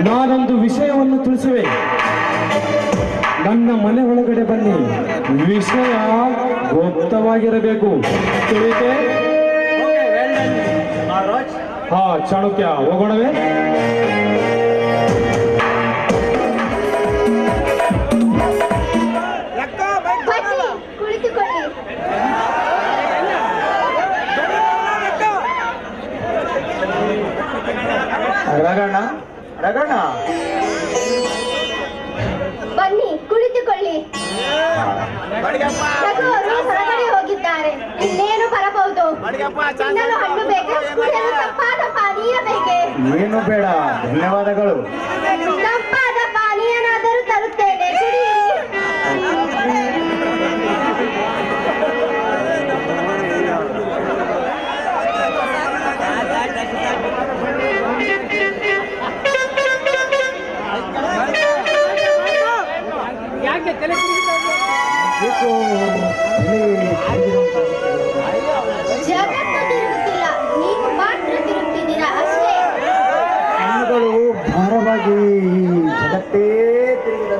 ನಾನೊಂದು ವಿಷಯವನ್ನು ತಿಳಿಸುವೆ. ನನ್ನ ಮನೆ ಒಳಗಡೆ ಬನ್ನಿ, ವಿಷಯ ಗುಪ್ತವಾಗಿರಬೇಕು. ತಿಳಿತೆ? ಹಾ ಚಾಣಕ್ಯ, ಹೋಗೋಣವೇ? ರಗಣ್ಣ, ರಗಣ್ಣ, ಬನ್ನಿ ಕುಳಿತುಕೊಳ್ಳಿ. ರಘುವರು ಹೊರಗಡೆ ಹೋಗಿದ್ದಾರೆ, ಇನ್ನೇನು ಬರಬಹುದು. ತಿನ್ನಲು ಹಣ್ಣು ಬೇಕೆ? ಕುಡಿಯಲು ತಂಪಾದ ಪಾನೀಯ ಬೇಕೆ? ಏನು ಬೇಡ, ಧನ್ಯವಾದಗಳು. ತಂಪಾದ ಪಾನೀಯನಾದರೂ ತರುತ್ತೇನೆ, ಕುಡಿಯಿರಿ. ಜಗತ್ತು ತಿರುಗುತ್ತಿಲ್ಲ, ನೀವು ಮಾತ್ರ ತಿರುಗ್ತಿದ್ದೀರಾ ಅಷ್ಟೇ. ಕಣ್ಣುಗಳು ಭಾರವಾಗಿ ಜಗತ್ತೇ ತಿರುಗಿದ.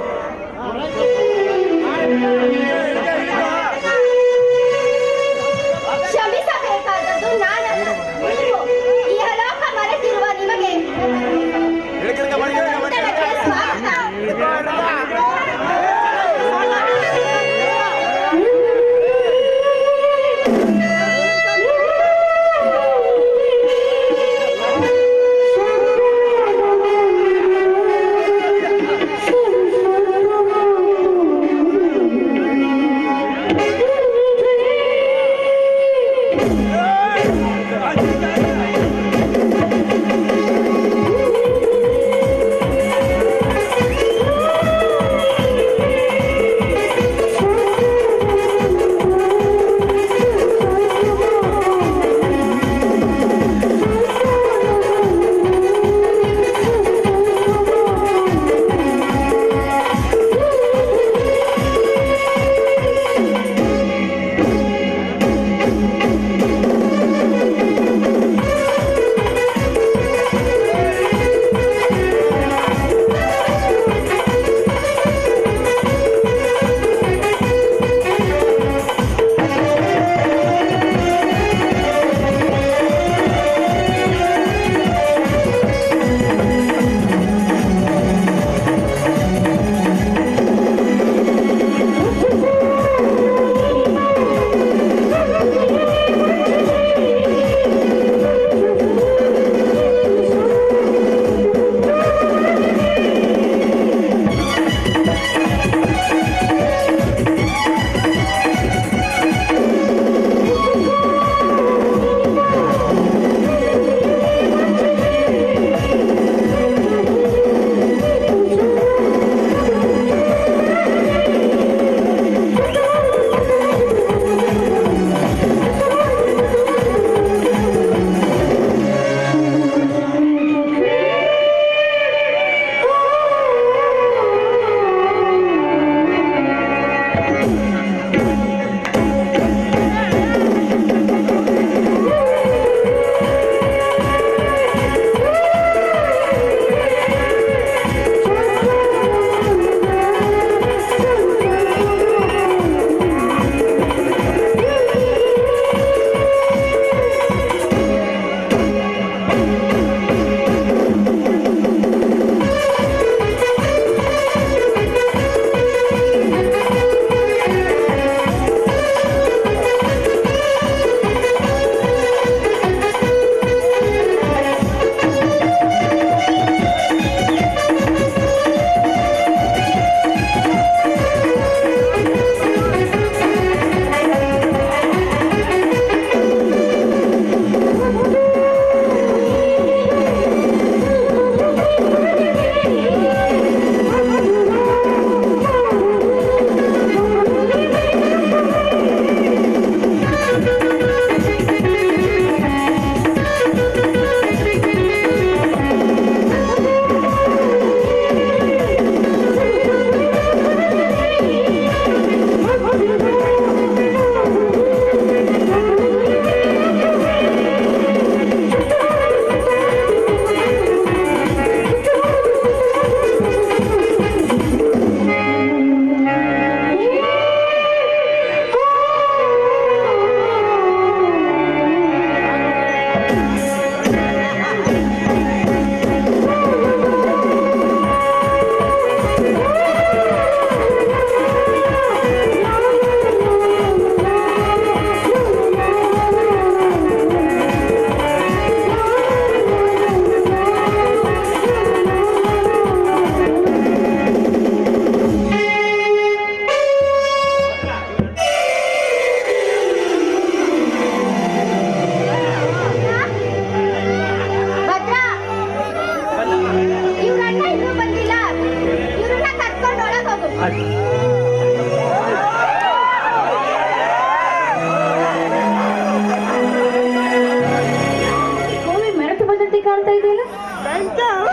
ಕ್ಷಮಿಸಬೇಕಾದದ್ದು ನಾನಲ್ಲ, ನೀವು. ಇಹಲೋಕ ಮರೆತಿರುವ ನಿಮಗೆ ಸ್ವಾಗತ.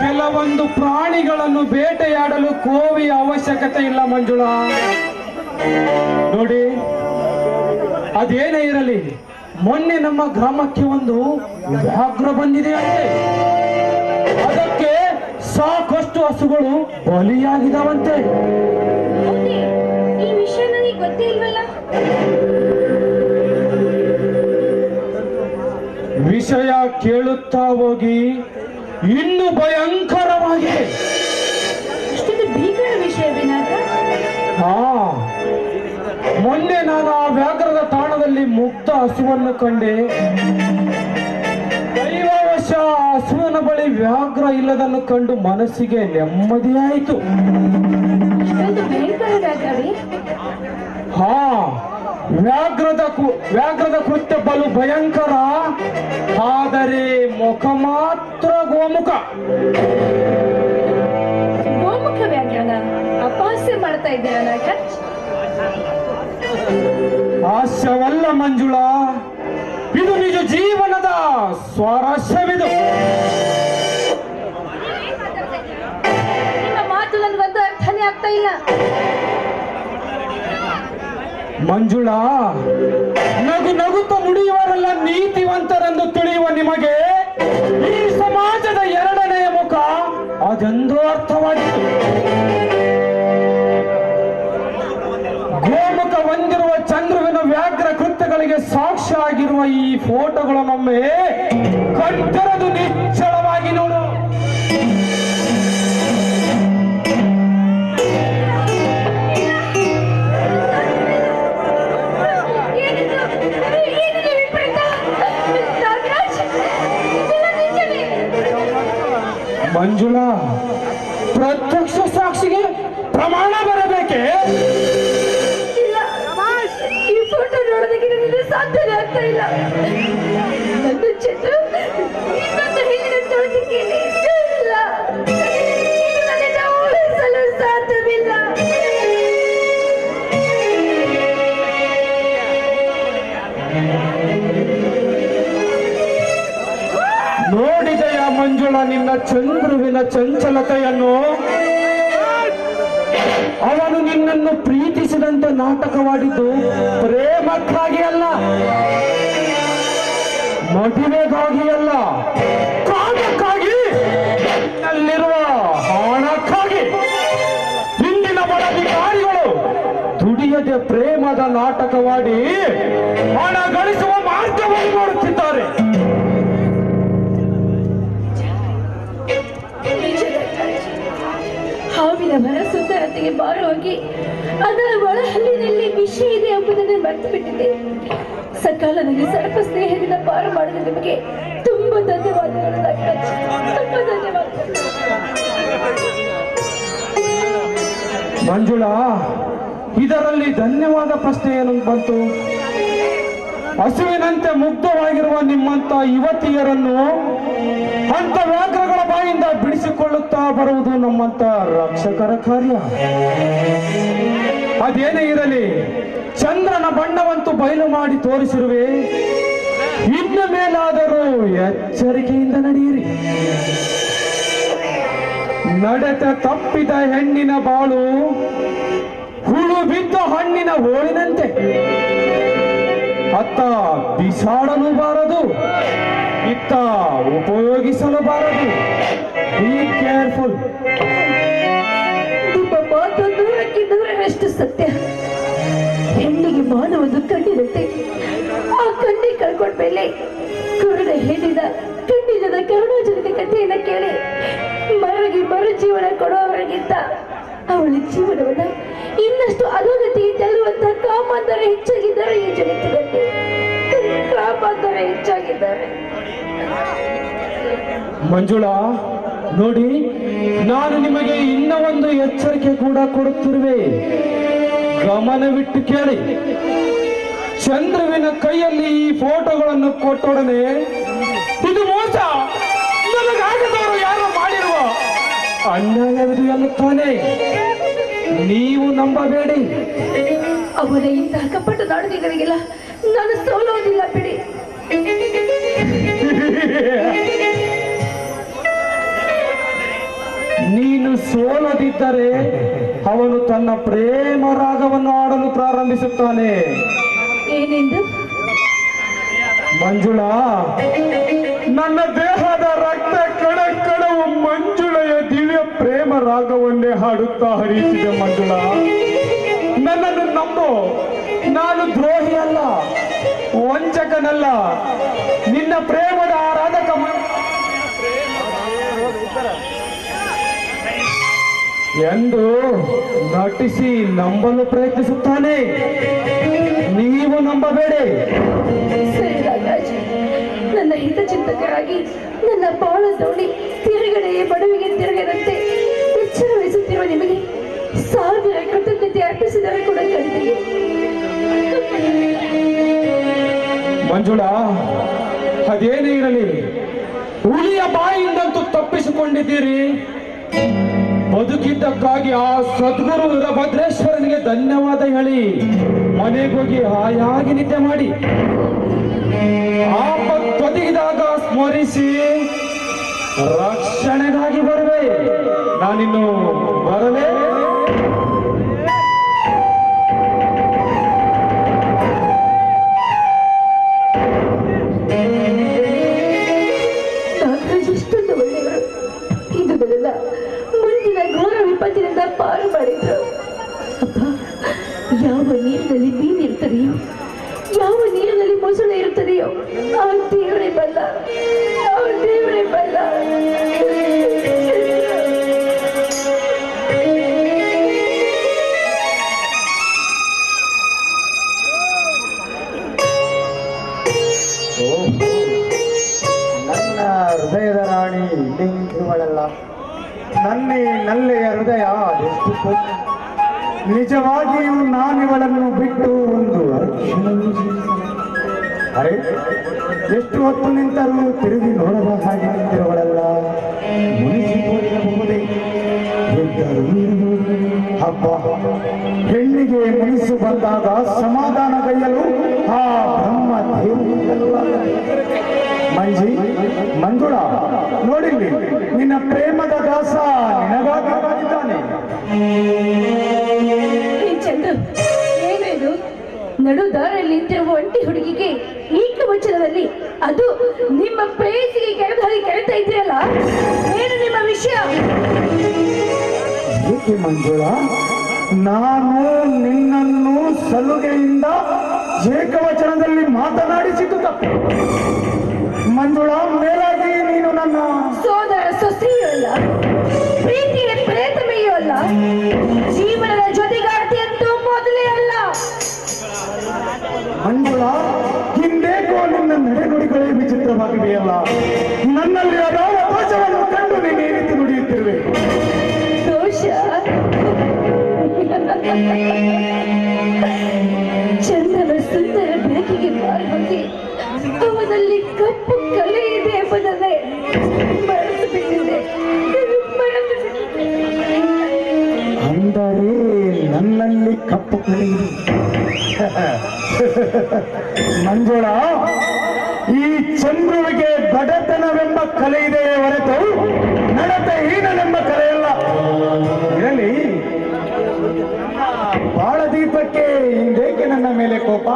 ಕೆಲವೊಂದು ಪ್ರಾಣಿಗಳನ್ನು ಬೇಟೆಯಾಡಲು ಕೋವಿಯ ಅವಶ್ಯಕತೆ ಇಲ್ಲ ಮಂಜುಳಾ. ನೋಡಿ, ಅದೇನೇ ಇರಲಿ, ಮೊನ್ನೆ ನಮ್ಮ ಗ್ರಾಮಕ್ಕೆ ಒಂದು ವ್ಯಾಘ್ರ ಬಂದಿದೆಯಂತೆ. ಅದಕ್ಕೆ ಸಾಕಷ್ಟು ಹಸುಗಳು ಬಲಿಯಾಗಿದವಂತೆ. ಹೌದೇ? ಈ ವಿಷಯ ನನಗೆ ಗೊತ್ತೇ ಇಲ್ವಲ್ಲ. ವಿಷಯ ಕೇಳುತ್ತಾ ಹೋಗಿ ಇನ್ನು ಭಯಂಕರವಾಗಿದೆ. ಇಷ್ಟೊಂದು ಭೀಕರ ವಿಷಯವೇನಾದ? ಹಾ, ಮೊನ್ನೆ ನಾನು ಆ ವ್ಯಾಘ್ರದ ತಾಣದಲ್ಲಿ ಮುಕ್ತ ಹಸುವನ್ನು ಕಂಡೆ. ದೈವವಶ ಆ ಹಸುವಿನ ಬಳಿ ವ್ಯಾಘ್ರ ಇಲ್ಲದನ್ನು ಕಂಡು ಮನಸ್ಸಿಗೆ ನೆಮ್ಮದಿಯಾಯಿತು. ಇಷ್ಟೊಂದು ಭಯಂಕರ ವ್ಯಾಘ್ರವೇ? ಹಾ, ವ್ಯಾಘ್ರದ ಕೃತ್ಯ ಬಲು ಭಯಂಕರ. ಆದರೆ ಮುಖ ಮಾತ್ರ ಗೋಮುಖ. ಗೋಮುಖ ವ್ಯಾಘ್ರನ ಅಪಹಾಸ್ಯ ಮಾಡ್ತಾ ಇದ್ದೀರಾ ನಾಗರಾಜ್? ಹಾಸ್ಯವಲ್ಲ ಮಂಜುಳಾ, ಇದು ನಿಜ ಜೀವನದ ಸ್ವಾರಸ್ಯವಿದು. ನಿಮ್ಮ ಮಾತು ನನಗೊಂದು ಅರ್ಥನೇ ಆಗ್ತಾ ಇಲ್ಲ. ಮಂಜುಳಾ, ನಗು ನಗುತ್ತ ನುಡಿಯುವರೆಲ್ಲ ನೀತಿವಂತರೆಂದು ತಿಳಿಯುವ ನಿಮಗೆ ಈ ಸಮಾಜದ ಎರಡನೆಯ ಮುಖ ಅದೆಂದು ಅರ್ಥವಾಗಿತ್ತು. ಗೋಮುಖ ಹೊಂದಿರುವ ಚಂದ್ರುವಿನ ವ್ಯಾಘ್ರ ಕೃತ್ಯಗಳಿಗೆ ಸಾಕ್ಷ್ಯ ಆಗಿರುವ ಈ ಫೋಟೋಗಳನ್ನೊಮ್ಮೆ ಕಟ್ಟರದು ನಿಶ್ಚಳವಾಗಿ ನೋಡು. ಮಂಜುಳಾ, ಪ್ರತ್ಯಕ್ಷ ಸಾಕ್ಷಿಗೆ ಪ್ರಮಾಣ ಬರಬೇಕೆ? ಇಲ್ಲ, ಈ ಫೋಟೋ ನೋಡೋದಕ್ಕೆ ನನಗೆ ಸಾಧ್ಯನೇ ಆಗ್ತಾ ಇಲ್ಲ. ನನ್ನ ಚಿತ್ರ ಇನ್ನೊಂದು ಹೆಣ್ಣಿನ ತೋರಿಕೆ ಇಲ್ಲ. ಇದು ನನ್ನಿಂದ ಊಹಿಸಲು ಸಾಧ್ಯವಿಲ್ಲ. ನೋಡಿದೆಯ ಮಂಜುಳಾ ನಿನ್ನ ಚಂದ್ರುವಿನ ಚಂಚಲತೆಯನ್ನು? ಅವನು ನಿನ್ನನ್ನು ಪ್ರೀತಿಸಿದಂತೆ ನಾಟಕವಾಡಿದ್ದು ಪ್ರೇಮಕ್ಕಾಗಿ ಅಲ್ಲ, ಮದುವೆಗಾಗಿ ಅಲ್ಲ, ಕಾಮಕ್ಕಾಗಿ, ಅಲ್ಲಿರುವ ಹಣಕ್ಕಾಗಿ. ಹಿಂದಿನ ಬಡಾಧಿಕಾರಿಗಳು ದುಡಿಯದೆ ಪ್ರೇಮದ ನಾಟಕವಾಡಿ ಹಣ ಗಳಿಸುವ ಮಾರ್ಗವನ್ನು ನೋಡುತ್ತಿದ್ದಾರೆ. ಹಾವಿನ ಮರ ಸುಂದರತೆಗೆ ಮಾರುವಾಗಿ ಅದರ ಒಳಹಲ್ಲಿನಲ್ಲಿ ವಿಷ ಇದೆ ಎಂಬುದನ್ನು ಮರೆತು ಬಿಟ್ಟಿದೆ. ಸಕಾಲದಲ್ಲಿ ಸರ್ಪ ಸ್ನೇಹದಿಂದ ಪಾರು ಮಾಡಿದ ನಿಮಗೆ ತುಂಬಾ ಧನ್ಯವಾದಗಳು ನಾಗರಾಜ್, ತುಂಬಾ ಧನ್ಯವಾದಗಳು. ಮಂಜುಳಾ, ಇದರಲ್ಲಿ ಧನ್ಯವಾದ ಪ್ರಶ್ನೆ ಏನು ಬಂತು? ಹಸುವಿನಂತೆ ಮುಗ್ಧವಾಗಿರುವ ನಿಮ್ಮಂತ ಯುವತಿಯರನ್ನು ಅಂತ ವ್ಯಾಘ್ರಗಳ ಬಾಯಿಂದ ಬಿಡಿಸಿಕೊಳ್ಳುತ್ತಾ ಬರುವುದು ನಮ್ಮಂತ ರಕ್ಷಕರ ಕಾರ್ಯ. ಅದೇನೇ ಇರಲಿ, ಚಂದ್ರನ ಬಣ್ಣವಂತೂ ಬಯಲು ಮಾಡಿ ತೋರಿಸಿರುವೆ. ಇನ್ನು ಮೇಲಾದರೂ ಎಚ್ಚರಿಕೆಯಿಂದ ನಡೆಯಿರಿ. ನಡೆತ ತಪ್ಪಿದ ಹೆಣ್ಣಿನ ಬಾಳು ಹುಳು ಬಿದ್ದ ಹಣ್ಣಿನ ಹೋಳಿನಂತೆ. ಅತ್ತ ಬಿಸಾಡಲು ಬಾರದು, ಇತ್ತ ಉಪಯೋಗಿಸಲು ಬಾರದು. Be careful. ನಿಮ್ಮ ಮಾತು ನೂರಕ್ಕೆ ನೂರರಷ್ಟು ಸತ್ಯ. ಹೆಣ್ಣಿಗೆ ಮಾನವೊಂದು ಕಣ್ಣಿರುತ್ತೆ. ಆ ಕಣ್ಣಿ ಕಳ್ಕೊಂಡ್ಮೇಲೆ ಕುರುಡ ಹೆಣ್ಣಿನ ಕಣ್ಣಿಲ್ಲದ ಕರುಣಾಜನಕ ಕಥೆಯನ್ನ ಕೇಳಿ ಮರಗಿ ಮರು ಜೀವನ ಕೊಡುವವರಿಗಿಂತ ಅವಳ ಜೀವನವನ್ನ ಇನ್ನಷ್ಟು ಅಧೋಗತಿಗೆ ತಳ್ಳುವಂತಹ ಕಾಮಾಂಧರ ಹೆಚ್ಚಾಗಿದ್ದಾರೆ ಈ ಜಗತ್ತಿನಲ್ಲಿ. ಕಾಮಾಂಧರ ಹೆಚ್ಚಾಗಿದ್ದಾರೆ. ಮಂಜುಳಾ, ನೋಡಿ, ನಾನು ನಿಮಗೆ ಇನ್ನ ಒಂದು ಎಚ್ಚರಿಕೆ ಕೂಡ ಕೊಡುತ್ತಿರುವೆ. ಗಮನವಿಟ್ಟು ಕೇಳಿ. ಚಂದ್ರುವಿನ ಕೈಯಲ್ಲಿ ಈ ಫೋಟೋಗಳನ್ನು ಕೊಟ್ಟೊಡನೆ ಇದು ಮೋಸ, ನನಗಾಗದವರು ಯಾರು ಮಾಡಿರುವ ಅನ್ಯಾಯವಿದು ಎನ್ನುತ್ತಾನೆ. ನೀವು ನಂಬಬೇಡಿ. ಅವರ ಇಂತಹ ಕಪಟ ನಾಟಕಗಳಿಗೆಲ್ಲ ನಾನು ಸೋಲೋದಿಲ್ಲ ಬಿಡಿ. ನೀನು ಸೋಲದಿದ್ದರೆ ಅವನು ತನ್ನ ಪ್ರೇಮ ರಾಗವನ್ನು ಆಡಲು ಪ್ರಾರಂಭಿಸುತ್ತಾನೆ. ಏನೆಂದು? ಮಂಜುಳಾ, ನನ್ನ ದೇಹದ ರಕ್ತ ಕಣ ಕಣವು ಮಂಜುಳೆಯ ದಿವ್ಯ ಪ್ರೇಮ ರಾಗವನ್ನೇ ಹಾಡುತ್ತಾ ಹರಿಯುತ್ತಿದೆ. ಮಂಜುಳಾ, ನನ್ನನ್ನು ನಂಬು, ನಾನು ದ್ರೋಹಿ ಅಲ್ಲ, ವಂಚಕನಲ್ಲ, ನಿನ್ನ ಪ್ರೇಮದ ಆರಾಧಕ ಎಂದು ನಟಿಸಿ ನಂಬಲು ಪ್ರಯತ್ನಿಸುತ್ತಾನೆ. ನೀವು ನಂಬಬೇಡಿ. ಸರಿ ರಾಜಾಜ್, ನನ್ನ ಹಿತಚಿಂತಕರಾಗಿ ನನ್ನ ಬಾಳ ದೋಣಿ ತಿರುಗಡೆಯೇ ಬಡವಿಗೆ ತಿರುಗದಂತೆ ಎಚ್ಚರ ವಹಿಸುತ್ತಿರುವ ನಿಮಗೆ ಸಾವಿರ ಕೃತಜ್ಞತೆ ಅರ್ಪಿಸಿದರೆ ಕೂಡ ಕಡಿಮೆ. ಮಂಜುಳಾ, ಅದೇನೇ ಇರಲಿ, ಹುಲಿಯ ಬಾಯಿಂದಂತೂ ತಪ್ಪಿಸಿಕೊಂಡಿದ್ದೀರಿ. ಬದುಕಿದ್ದಕ್ಕಾಗಿ ಆ ಸದ್ಗುರು ವೀರಭದ್ರೇಶ್ವರನಿಗೆ ಧನ್ಯವಾದ ಹೇಳಿ ಮನೆಗೋಗಿ ಹಾಯಾಗಿ ನಿದ್ದೆ ಮಾಡಿ ಆಪತ್ತೊದಗಿದಾಗ ಸ್ಮರಿಸಿ ರಕ್ಷಣೆಗಾಗಿ ಬರುವೆ. ನಾನಿನ್ನು ಬರಲೇ? ಎಷ್ಟೊಂದು ಒಳ್ಳೆಯವರು. ಇದು ಬರಲ್ಲ, ಮುಂದಿನ ಘೋರ ವಿಪತ್ತಿನಿಂದ ಪಾರು ಮಾಡಿದ್ರು. ಅಪ್ಪ, ಯಾವ ನೀರಿನಲ್ಲಿ ಮೀನಿರ್ತದೆಯೋ, ಯಾವ ನೀರಿನಲ್ಲಿ ಮೊಸಳೆ ಇರುತ್ತದೆಯೋ, ಆ ದೇವರೇ ಬಲ್ಲ, ಆ ದೇವರೇ ಬಲ್ಲ. ನನ್ನ ಹೃದಯದ ರಾಣಿ ಇಲ್ಲಿರುವಳಲ್ಲ. ನಲ್ಲೆಯ ಹೃದಯ ಅದೆಷ್ಟು ಪೂರ್ಣ. ನಿಜವಾಗಿಯೂ ನಾನಿವಳನ್ನು ಬಿಟ್ಟು ಒಂದು ಅಕ್ಷಣವೂ ಜೀವಿಸಲ್ಲ. ಅರೆ, ಎಷ್ಟು ಹೊತ್ತು ನಿಂತರೂ ತಿರುಗಿ ನೋಡದ ಹಾಗೆ ನಿಂತಿರುವಳಲ್ಲ. ಮುನಿಸಿಕೊಂಡಿರಬಹುದೇ? ಇದ್ದರೂ ಹಬ್ಬ, ಹೆಣ್ಣಿಗೆ ಮುನಿಸು ಬಂದಾಗ ಸಮಾಧಾನಗೈಯಲು ಆ ಬ್ರಹ್ಮ ದೇವರಿಲ್ಲ. ಮಂಜುಳಾ, ನೋಡಿಲ್ಲಿ, ನಿನ್ನ ಪ್ರೇಮದ ದಾಸ ನಿನಗಾಗಿದ್ದಾನೆ. ಚಂದ್ರ, ಏನೇನು ನಡು ದಾರಿಯಲ್ಲಿ ನಿಂತಿರುವ ಒಂಟಿ ಹುಡುಗಿಗೆ ಏಕವಚನದಲ್ಲಿ, ಅದು ನಿಮ್ಮ ಪ್ರೇಯಸಿಗೆ ಕೆಳದ ಹಾಗೆ ಕೇಳ್ತಾ ಇದ್ದೀರಲ್ಲ, ಏನು ನಿಮ್ಮ ವಿಷಯ? ಏಕೆ ಮಂಜುಳಾ, ನಾನು ನಿನ್ನನ್ನು ಸಲುಗೆಯಿಂದ ಏಕವಚನದಲ್ಲಿ ಮಾತನಾಡಿಸಿದ್ದು ತಪ್ಪು. ಮಂಜುಳಾ, ಮೇಲಾಗಿ ನೀನು ನನ್ನ ಸೋದರ ಸೊಸೆಯೂ ಅಲ್ಲ, ಪ್ರೀತಿಯ ಪ್ರೇತಮೆಯೂ ಅಲ್ಲ, ಜೀವನದ ಜೊತೆಗಾರ್ತಿ ಅಂತೂ ಮೊದಲೇ ಅಲ್ಲ. ಮಂಜುಳಾ, ಹಿಂದೇಕೋ ನಿನ್ನ ನಡೆನುಡಿಗಳೇ ವಿಚಿತ್ರವಾಗಿದೆಯಲ್ಲ. ನನ್ನಲ್ಲಿ ಅದಾವ ದೋಷವನ್ನು ಕಂಡು ನೀನು ಈ ರೀತಿ ನುಡಿಯುತ್ತಿರುವೆ. ದೋಷ? ಚಂದನ ಸುಂದರ ಬೆಳಕಿಗೆ ಮಾರುವಾಗಿ ಅವನಲ್ಲಿ ಕಪ್ಪು ಕಲೆ ಇದೆ ಎಂಬುದನ್ನೇ ಮರೆತು ಬಿಟ್ಟಿದೆ. ಅಂದರೆ ನನ್ನಲ್ಲಿ ಕಪ್ಪು ಕಲೆ ಇದೆ. ಮಂಜುಳಾ, ಈ ಚಂದ್ರುವಿಗೆ ಬಡತನವೆಂಬ ಕಲೆ ಇದೆಯೇ ಹೊರತು ನಡತೆ ಹೀನನೆಂಬ ಕಲೆಯಲ್ಲ. ಇರಲಿ, ಬಾಳ ದೀಪಕ್ಕೆ ಹಿಂದೇಕೆ ನನ್ನ ಮೇಲೆ ಕೋಪ?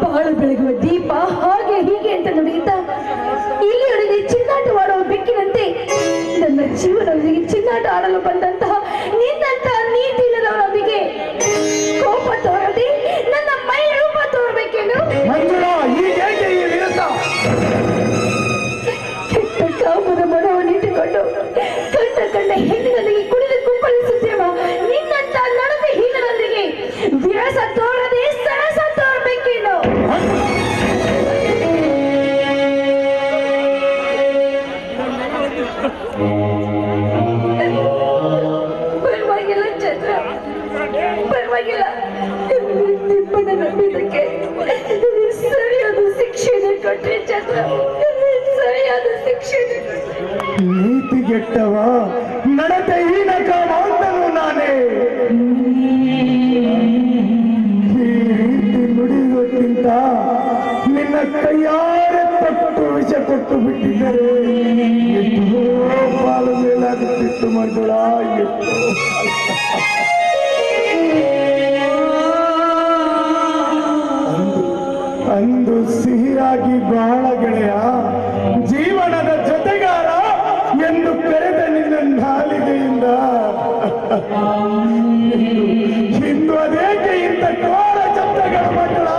ಬಾಳು ಬೆಳಗುವ ದೀಪ ಹಾಗೆ ಹೀಗೆ ಅಂತ ನುಡಿಯುತ್ತಾ ಇಲ್ಲಿಯೊಳಗೆ ಚಿನ್ನಾಟವಾಡುವ ಬೆಕ್ಕಿನಂತೆ ನನ್ನ ಜೀವನದೊಂದಿಗೆ ಚಿನ್ನಾಟ ಆಡಲು ಬಂದಂತಹ ನಿನ್ನಂತ ನೀತಿ ಇಲ್ಲದವರೊಂದಿಗೆ ಕೋಪ ತೋರದೆ ನನ್ನ ಮೈ ರೂಪ ತೋರಬೇಕೆಂದು. ಮಂಜುಳಾ, ಹೀಗೇಕೆ ಈ ವಿರುದ್ಧ? ಕೆಟ್ಟ ಕಾಮದ ಮನವನ್ನಿಟ್ಟುಕೊಂಡು ಕಂಡ ಹೆಣ್ಣಿನೊಂದಿಗೆ ಕುಣಿದು ಕುಪ್ಪಳಿಸುತ್ತಿರುವ ನಿನ್ನಂತ ನಡತೆ ಹೀನರೊಂದಿಗೆ ವಿರಸ ತೋರದೆ ಸರಸ ತೋರಬೇಕೆಂದು. ಪರವಾಗಿಲ್ಲ ಚಂದ್ರ, ಪರವಾಗಿಲ್ಲ. ನಿಮ್ಮನ್ನ ನಂಬಿದ್ದಕ್ಕೆ ಸರಿಯಾದ ಶಿಕ್ಷೆಯನ್ನು ಕೊಟ್ರೆ ಚಂದ್ರ, ಸರಿಯಾದ ಶಿಕ್ಷೆಯನ್ನು. ನೀತಿಗೆಟ್ಟವ, ನಡತೆ ಹೀನಕ ಮಾತನು ನಾನೇ. ಈ ರೀತಿ ನುಡಿಯುವುದಕ್ಕಿಂತ ನಿನ್ನ ಕೈಯಾರೆ ತಟ್ಟು ವಿಷ ಕೊಟ್ಟು ಬಿಟ್ಟಿದ್ದರೆ ಎಷ್ಟೋ ಪಾಲು ಮೇಲಾಗುತ್ತೆ. ಮಂಜುಳಾ, ಎಷ್ಟು ಅಂದು ಸಿಹಿಯಾಗಿ ಬಾಳ ಗೆಳೆಯ, ಜೀವನದ ಜೊತೆಗಾರ ಎಂದು ಕರೆದ ನಿನ್ನ ನಾಲಿಗೆಯಿಂದ ಇಂದು ಅದೇಕೆ ಇಂಥ ಘೋರ ಶಬ್ದಗಳು ಮಂಜುಳ?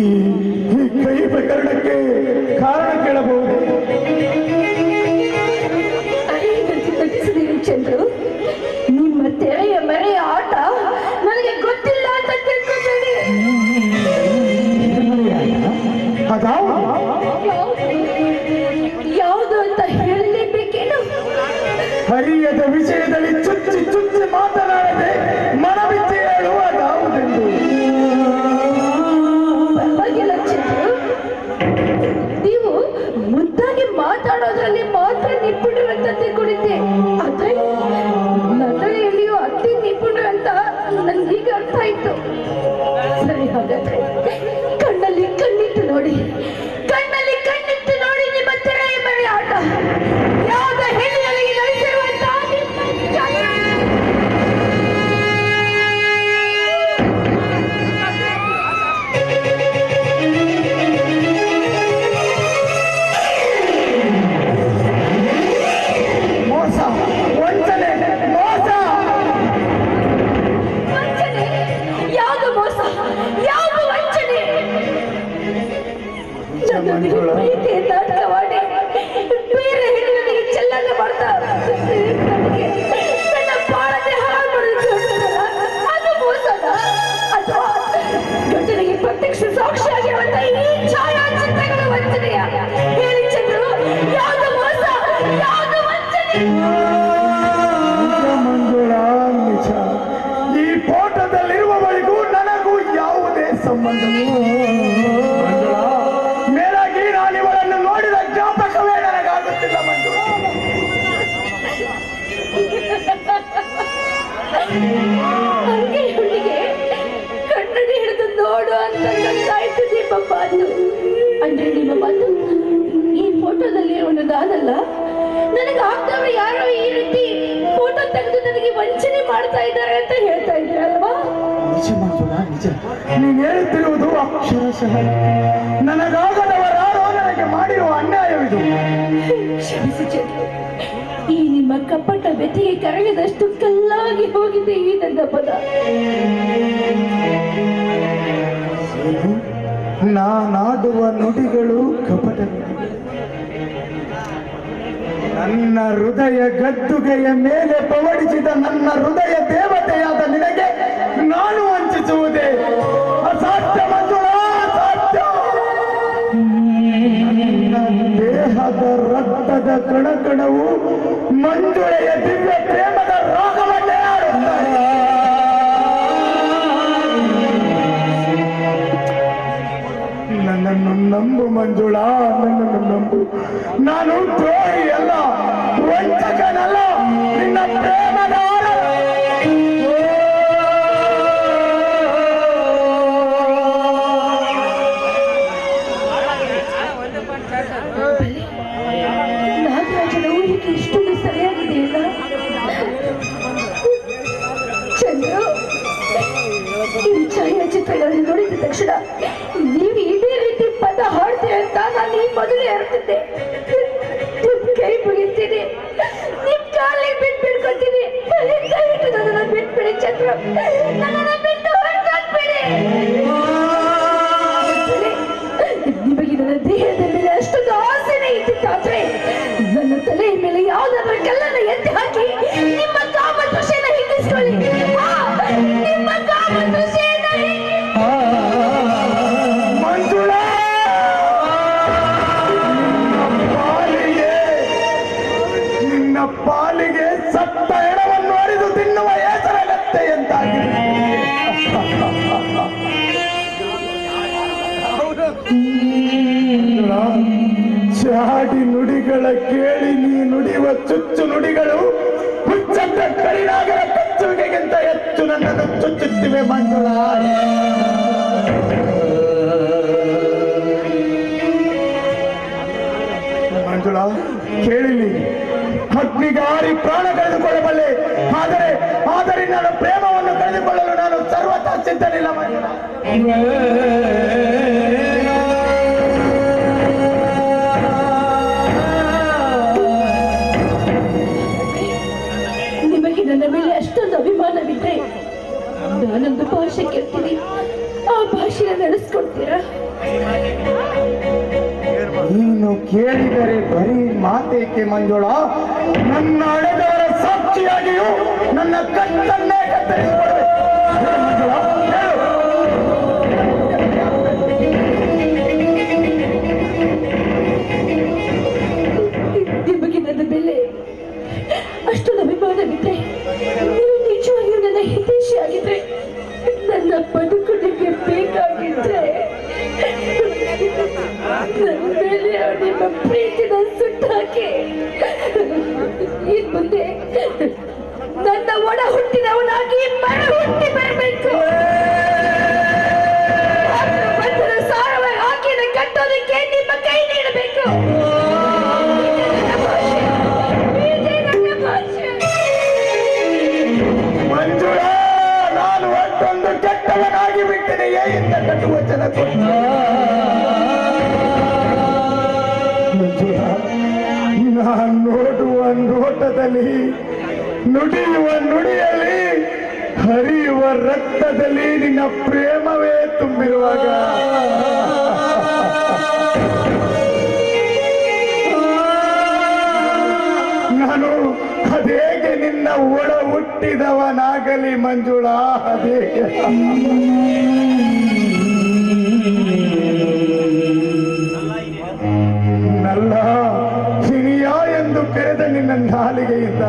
ಈ ಕೈ ಪ್ರಕರಣಕ್ಕೆ ಕಾರಣ ಕೇಳಬಹುದು? ಚಂದ್ರು, ನಿಮ್ಮ ತೆರೆಯ ಮರೆಯ ಆಟ ನನಗೆ ಗೊತ್ತಿಲ್ಲ ಅಂತ ತಿಳ್ಕೊಬೇಡಿ. ಯಾವುದು ಅಂತ ಹೇಳಲೇಬೇಕೇನು? ಹರಿಯದ ವಿಷಯದಲ್ಲಿ ಚುಚ್ಚಿ ಚುಚ್ಚಿ ಮಾತನಾಡದೆ ಮನಬಿಚ್ಚಿ ಹೇಳುವ ಯಾವುದೆಂದು? ಪರವಾಗಿಲ್ಲ ಚಂದ್ರು, ನೀವು ಮುದ್ದಾಗಿ ಮಾತಾಡೋದ್ರಲ್ಲಿ ಮಾತ್ರ ನಿಪುಣರು ಅಂತ ತಿಳ್ಕೊಂಡಿದ್ದೆ. ಆದ್ರೆ ನಟನೆಯಲ್ಲಿಯೂ ಅತಿ ನಿಪುಣರು ಅಂತ ನನಗೀಗ ಅರ್ಥ ಆಯ್ತು. ಸರಿ, ಹಾಗಾದ್ರೆ ಕಣ್ಣಲ್ಲಿ ಕಣ್ಣಿಟ್ಟು ನೋಡಿ, ಕಣ್ಣಲ್ಲಿ ಕಣ್ಣಿಟ್ಟು ನೋಡಿ ನಿಮ್ಮ ತೆರೆಯ ಮರೆ ಆಟ ಯಾವ್ದ ಹೆಣ್ಣಿನಲ್ಲಿ ನಡೆಸಿರುವಂತ ಮೋಸ, ವಂಚನೆ, ಮೋಸ. ವಂಚನೆ? ಯಾವುದು ಮೋಸ, ಯಾವುದು ವಂಚನೆ? ಪ್ರೀತಿ ನಾಟಕವಾಡಿ ಬೇರೆ ಹೆಣ್ಣಿಗೆ ಚೆಲ್ಲಲ್ಲ ಮಾಡ್ತಾ ನನಗೆ ನನ್ನ ಬಾಳನೆ ಹಾಳು ಮಾಡಿದ್ರು, ಅದು ಮೋಸನ? ಅಥವಾ ಗಂಡನಿಗೆ ಪ್ರತ್ಯಕ್ಷ ಸಾಕ್ಷಿಯಾಗಿರುವಂತ ಈ ಛಾಯಾಚಿತ್ರಗಳ ವಂಚನೆಯ? ಹೇಳಿ ಚಂದ್ರು, ಯಾವುದು ಮೋಸ, ಯಾವುದು ವಂಚನೆ? ಮಂಜುಳ, ನಿಜ. ಈ ಫೋಟೋದಲ್ಲಿರುವವಳಿಗೂ ನನಗೂ ಯಾವುದೇ ಸಂಬಂಧ? ಮಂಜುಳ, ಮೇಲಾಗಿ ನಾನಿವಳನ್ನು ನೋಡಿದ ಜ್ಞಾಪಕವೇ ನನಗಾಗುತ್ತಿಲ್ಲ ಮಂಜುಳ. ಹಂಗೆ ಹುಡುಗಿಗೆ ಕಣ್ಣಡಿ ಹಿಡಿದು ನೋಡು ಅಂತ ಗೊತ್ತಾಯ್ತು ನಿಮ್ಮ ಮಾತು. ಅಂದ್ರೆ ನಿಮ್ಮ ಮಾತು ಈ ಫೋಟೋದಲ್ಲಿ ಅವನು ನಾನಲ್ಲ, ನನಗೆ ಆಗ್ದವರು ಯಾರೋ ಈ ರೀತಿ ಫೋಟೋ ತೆಗೆದು ನನಗೆ ವಂಚನೆ ಮಾಡ್ತಾ ಇದ್ದಾರೆ ಅಂತ ಹೇಳ್ತಾ ಇದ್ರೆ ಅಲ್ವಾ? ನಿಜ ಮಂಜುಳ, ನಿಜ. ನೀನು ಹೇಳುತ್ತಿರುವುದು ಅಕ್ಷರಶಃ ನನಗಾಗದವರಾರೋ ನನಗೆ ಮಾಡಿರುವ ಅನ್ಯಾಯವಿದು. ಕ್ಷಮಿಸಿ ಚಂದ್ರು, ಈ ನಿಮ್ಮ ಕಪಟ ವ್ಯಥೆಗೆ ಕರಗಿದಷ್ಟು ಕಲ್ಲಾಗಿ ಹೋಗಿದೆ ಈ ನನ್ನ ಪದ. ನಾನಾಡುವ ನುಡಿಗಳು ಕಪಟ ನುಡಿಗಳು. ನನ್ನ ಹೃದಯ ಗದ್ದುಗೆಯ ಮೇಲೆ ಪವಡಿಸಿದ ನನ್ನ ಹೃದಯ ದೇವತೆಯಾದ ನಿನಗೆ ನಾನು ವಂಚಿಸುವುದೇ ಅಸಾಧ್ಯ ಮಂಜುಳ, ಅಸಾಧ್ಯ. ನನ್ನ ದೇಹದ ರಕ್ತದ ಕಣಕಣವು ಮಂಜುಳೆಯ ದಿವ್ಯ ಪ್ರೇಮದ ರಾಗವನ್ನೇ ಆಡುತ್ತಾರೆ. ನನ್ನನ್ನು ನಂಬು ಮಂಜುಳ, ನನ್ನನ್ನು ನಂಬು. ನಾನು ದ್ರೋಹಿ ಅಲ್ಲ, ವಂಚಕನಲ್ಲ, ನಿನ್ನ ಪ್ರೇಮದ ನಾಗರಾಜನ ಊರಿಗೆ ಇಷ್ಟೊಂದು ಸರಿಯಾಗಿದೆಯಲ್ಲ ಚಂದ್ರು? ಈ ಛಾಯಾಚಿತ್ರಗಳನ್ನು ನೋಡಿದ ತಕ್ಷಣ ನೀವು ಇದೇ ರೀತಿ ಪದ ಹಾಡ್ತೀರಿ ಅಂತ ನಾನು ಈ ಮೊದಲೇ ಅರ್ತಿದ್ದೆ. ನಿಮ್ ಕೈ ಮುಗಿತೀನಿ, ನಿಮ್ ಕಾಲಿಗೆ ಬಿಟ್ಟು ಬಿಡ್ಕೊತೀನಿ. ದಯವಿಟ್ಟು ನನ್ನನ್ನು ಬಿಟ್ಬಿಡಿ ಚಂದ್ರು, ನನ್ನನ್ನು ಬಿಟ್ಟು ಹೊರಟಾಕ್ಬಿಡಿ. ನಿಮಗೆ ನನ್ನ ದೇಹದ ಮೇಲೆ ಅಷ್ಟೊಂದು ಆಸೆನೇ ಇದ್ದಿದ್ದಾದ್ರೆ ನನ್ನ ತಲೆಯ ಮೇಲೆ ಯಾವುದಾದ್ರೂ ಕಲ್ಲನ್ನು ಎತ್ತಿ ಹಾಕಿ ನಿಮ್ಮ ಕಾಮ ದೃಶ್ಯನ ಹಿಗ್ಗಿಸ್ಕೊಳ್ಳಿ. ನಿಮ್ಮ ಕಾಮ ದೃಶ್ಯನ ಮಂಜುಳ, ನಿನ್ನ ಪಾಲಿಗೆ ಸತ್ತ ಎಡವನ್ನು ಅರಿದು ತಿನ್ನುವ ಏಸರಗತ್ತೆ ಎಂತಾಗಿದೆ. ಚಾಡಿ ನುಡಿಗಳ ಕೇಳಿ ನೀ ನುಡಿಯುವ ಚುಚ್ಚು ನುಡಿಗಳು ಹುಚ್ಚಂತ ಕರಿನಾಗರ ಕಚ್ಚುವಿಕೆಗಿಂತ ಹೆಚ್ಚು ನನ್ನನ್ನು ಚುಚ್ಚುತ್ತಿವೆ ಮಂಜುಳ. ಕೇಳಿಲಿ. ಅಗ್ನಿಗಾರಿ ಪ್ರಾಣ ಕಳೆದುಕೊಳ್ಳಬಲ್ಲೆ, ಆದರೆ ನನ್ನ ಪ್ರೇಮವನ್ನು ಕಳೆದುಕೊಳ್ಳಲು ನಾನು ಸರ್ವತಾ ಸಿದ್ಧನಿಲ್ಲ. ನಿಮಗೆ ನನ್ನ ಮೇಲೆ ಅಷ್ಟೊಂದು ಅಭಿಮಾನವಿದ್ರೆ ನಾನೊಂದು ಭಾಷೆ ಕೇಳ್ತೀನಿ, ಆ ಭಾಷೆನ ನಡೆಸ್ಕೊಡ್ತೀರಾ? ನೀನು ಕೇಳಿದರೆ ಬರೀ ಮಾತೇಕೆ ಮಂಜುಳ? ನನ್ನ ಹಣೆದವರ ಸಾಕ್ಷಿಯಾಗಿಯೂ ನನ್ನ ಕತ್ತನ್ನೇ ಕತ್ತರಿಸಿಕೊಡುವೆ. ಮಂಜುಳ, ಹೇಳು. ನಿಮಗೆ ನನ್ನ ಮೇಲೆ ಅಷ್ಟೊಂದು ಅಭಿಮಾನವಿದ್ರೆ, ನೀವು ನಿಜವಾಗಿಯೂ ನನ್ನ ಹಿತೈಷಿ ಆಗಿದ್ರೆ, ನನ್ನ ಬದುಕು ನಿಮಗೆ ಬೇಕಾಗಿದ್ರೆ ನನ್ನ ಮೇಲೆ ನಿಮ್ಮ ಪ್ರೀತಿನ ಸುಟ್ಟಾಕಿ ಇನ್ ಮುಂದೆ ನನ್ನ ಒಡ ಹುಟ್ಟಿದವನಾಗಿ ಮರ ಹುಟ್ಟಿ ಬರಬೇಕು. ಬಂಧನ ಸಾರವಾಗಿ ಹಾಕಿದ ಕಟ್ಟೋದಕ್ಕೆ ನಿಮ್ಮ ಕೈ ನೀಡಬೇಕು. ಮಂಜುಳ, ನಾನು ಅಷ್ಟೊಂದು ಕೆಟ್ಟವನಾಗಿ ಬಿಟ್ಟಿದೆಯೇ ಇಂಥ ಕಟುವಚನ ಕೊಟ್ಟು? ನಾನು ನೋಡುವ ನೋಟದಲ್ಲಿ, ನುಡಿಯುವ ನುಡಿಯಲ್ಲಿ, ಹರಿಯುವ ರಕ್ತದಲ್ಲಿ ನಿನ್ನ ಪ್ರೇಮವೇ ತುಂಬಿರುವಾಗ ನಾನು ಅದೇಗೆ ನಿನ್ನ ಒಡ ಹುಟ್ಟಿದವನಾಗಲಿ ಮಂಜುಳ? ಅದೇಗೆ ನಲ್ಲ ಹಿರಿಯ ಎಂದು ಕರೆದ ನಿನ್ನ ನಾಲಿಗೆಯಿಂದ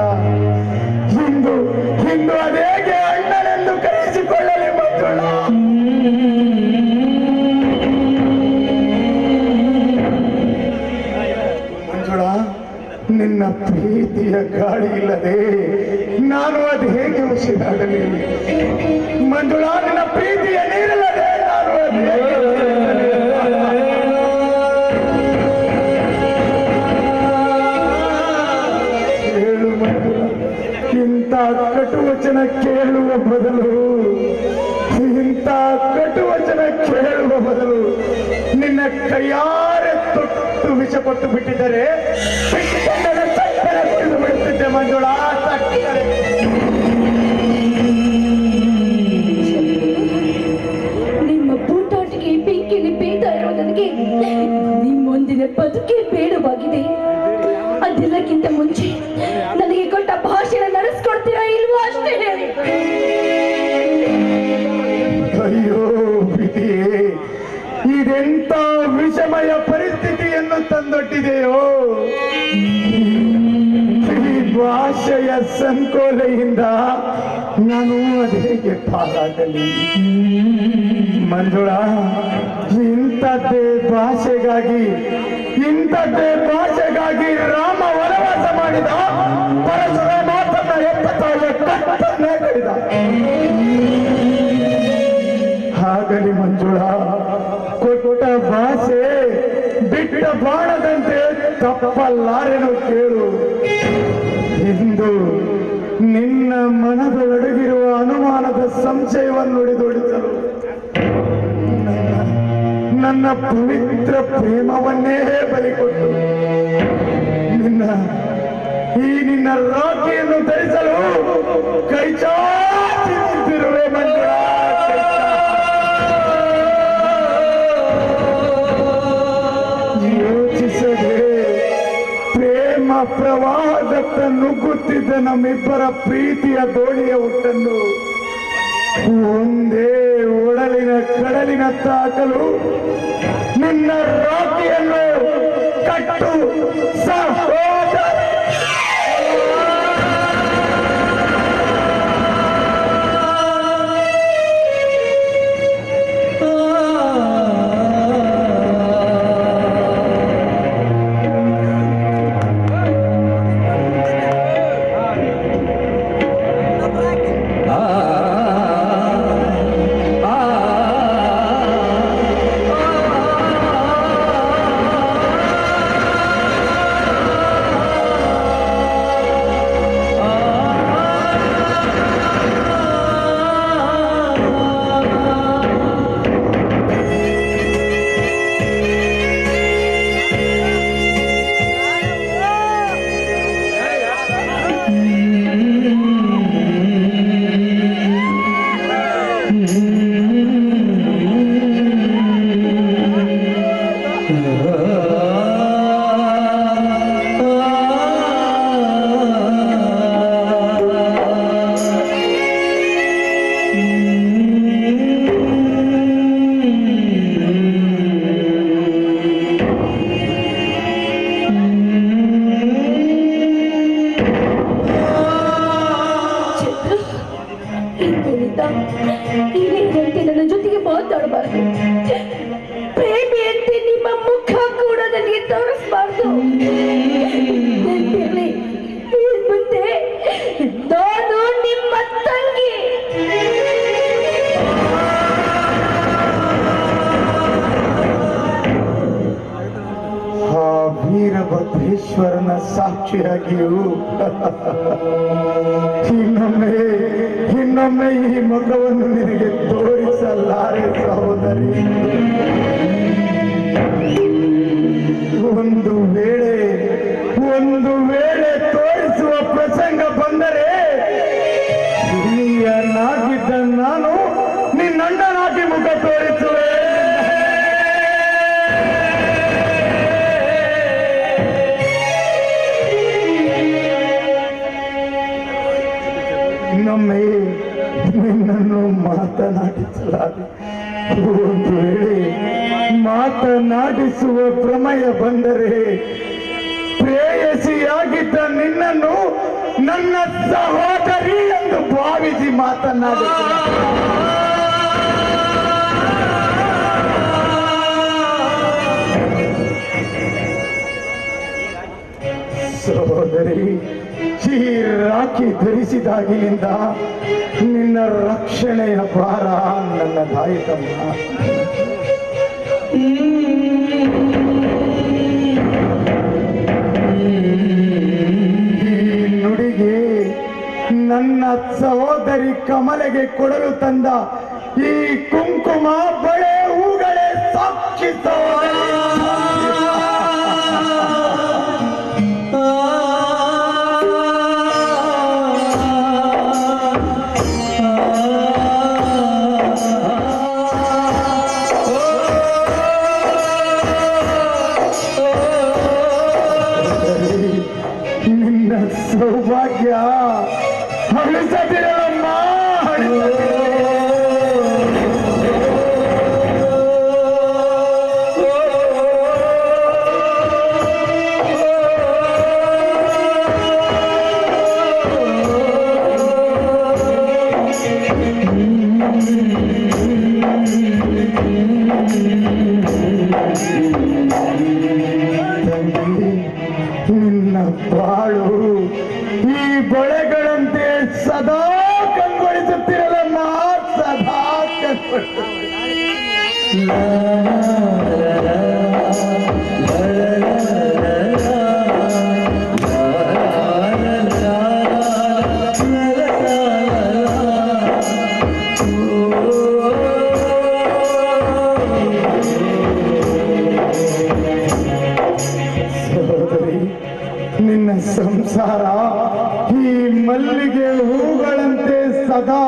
ಇಂದು ಅದೇಗೆ ಅಣ್ಣನೆಂದು ಕರೆಸಿಕೊಳ್ಳಲಿ ಮಂಜುಳ? ಮಂಜುಳ, ನಿನ್ನ ಪ್ರೀತಿಯ ಗಾಳಿ ಇಲ್ಲದೆ ನಾನು ಅದು ಹೇಗೆ ಉಸಿರಾಡಲಿ? ಮಂಜುಳ, ನಿನ್ನ ಪ್ರೀತಿಯ ನೀರಿಲ್ಲದೆ ನಾನು ಅದು ಹೇಗೆ ಉಸಿರಾಡಲಿ? ಹೇಳು ಮಂಜುಳ, ಇಂಥ ಕಟುವಚನ ಕೇಳುವ ಬದಲು ನಿನ್ನ ಕೈಯಾರೆ ತೊಟ್ಟು ವಿಷ ಕೊಟ್ಟು ಬಿಟ್ಟಿದ್ದರೆ ಕುಡಿದು ಬಿಡುತ್ತಿದ್ದೆ ಮಂಜುಳ. ನಿಮ್ಮ ಬೂಟಾಟಿಗೆ ಬೆಂಕಿಯಲ್ಲಿ ಬೇಯ್ತಾ ಇರೋ ನನಗೆ ನಿಮ್ಮೊಂದಿನ ಬದುಕೇ ಬೇಡವಾಗಿದೆ. ಅದೆಲ್ಲಕ್ಕಿಂತ ಮುಂಚೆ ನನಗೆ ಕೊಟ್ಟ ಭಾಷೆನ ನಡೆಸ್ಕೊಡ್ತೀರಾ ಇಲ್ವೋ ಅಷ್ಟೇ ಹೇಳಿ. ಅಯ್ಯೋ ವಿಧಿಯೇ, ಇದೆಂತ ವಿಷಮಯ ಪರಿಸ್ಥಿತಿಯನ್ನು ತಂದೊಡ್ಡಿದೆಯೋ. ಈ ಭಾಷೆಯ ಸಂಕೋಲೆಯಿಂದ ನಾನು ಅದೇಗೆ ಪಾರಾಗಲಿ? ಮಂಜುಳ, ಇಂಥದ್ದೇ ಭಾಷೆಗಾಗಿ ರಾಮ ವನವಾಸ ಮಾಡಿದ, ಪರಶುರಾಮ ತನ್ನ ಎಪ್ಪತ್ತಾಯ ಕಟ್ಟನ್ನೇ ಕಡಿದ. ಹಾಗಲಿ ಮಂಜುಳ, ಕೊಟ್ಟ ಭಾಷೆ ಬಿಟ್ಟ ಬಾಣದಂತೆ ತಪ್ಪಲ್ಲಾರೆನು ಕೇಳು. ಇಂದು ನಿನ್ನ ಮನದೊಳಗಿರುವ ಅನುಮಾನದ ಸಂಶಯವನ್ನು ನುಡಿದೊಡಿಸಲು ನನ್ನ ಪವಿತ್ರ ಪ್ರೇಮವನ್ನೇ ಬಲಿಕೊಟ್ಟು ನಿನ್ನ ರಾಖಿಯನ್ನು ಧರಿಸಲು ಕೈ ಚಾಚಿ ನಿಂತಿರುವೆ ಮಂಜುಳ. ಯೋಚಿಸದೆ ಪ್ರೇಮ ಪ್ರವಾಹದತ್ತ ನುಗ್ಗುತ್ತಿದ್ದ ನಮ್ಮಿಬ್ಬರ ಪ್ರೀತಿಯ ದೋಣಿಯ ಹುಟ್ಟನ್ನು ಒಂದೇ ಒಡಲಿನ ಕಡಲಿನ ತಾಕಲು ನಿನ್ನ ರಾಖಿಯನ್ನು ಕಟ್ಟು ಸಹೋದರ. ತೋರಿಸ್ಬಾರ್ದು. ನೆನ್ಪಿರ್ಲಿ, ಇನ್ ಮುಂದೆ ನಾನು ನಿಮ್ಮ ತಂಗಿ. ಆ ವೀರಭದ್ರೇಶ್ವರನ ಸಾಕ್ಷಿಯಾಗಿಯೂ ಇನ್ನೊಮ್ಮೆ ಈ ಮಗವನ್ನು ನಿನಗೆ ತೋರಿಸಲಾರೆ ಸಹೋದರಿ. ಒಂದು ವೇಳೆ ತೋರಿಸುವ ಪ್ರಸಂಗ ಬಂದರೆ ಹಿರಿಯನಾಗಿದ್ದ ನಾನು ನಿನ್ನಣ್ಣನಾಗಿ ಮುಖ ತೋರಿಸುವೆ. ಇನ್ನೊಮ್ಮೆ ನಿನ್ನನ್ನು ಮಾತನಾಡಿಸಲಾರೆ. ಒಂದು ವೇಳೆ ಮಾತನಾಡಿಸುವ ಪ್ರಮೇಯ ಬಂದರೆ ಪ್ರೇಯಸಿಯಾಗಿದ್ದ ನಿನ್ನನ್ನು ನನ್ನ ಸಹೋದರಿ ಎಂದು ಭಾವಿಸಿ ಮಾತನಾಡುತ್ತೇನೆ. ಸಹೋದರಿ, ಈ ರಾಖಿ ಧರಿಸಿದಾಗಿನಿಂದ ನಿನ್ನ ರಕ್ಷಣೆಯ ಭಾರ ನನ್ನದಾಯಿತಮ್ಮ. ಈ ನುಡಿಗೆ ನನ್ನ ಸಹೋದರಿ ಕಮಲೆಗೆ ಕೊಡಲು ತಂದ ಈ ಕುಂಕುಮ, ಬಳೆ, ಹೂಗಳೇ ಸಾಕ್ಷಿ ಸಹೋದರಿ. ಸೌಭಾಗ್ಯ ಅಳಿಸದಿರಲಮ್ಮ, ನಿನ್ನ ಬಾಳು ಈ ಬಳೆಗಳಂತೆ ಸದಾ ಕಂಗೊಳಿಸುತ್ತಿರಲಮ್ಮ, ಸದಾ ನಿನ್ನ ಸಂಸಾರ ಈ ಮಲ್ಲಿಗೆ ಹೂಗಳಂತೆ ಸದಾ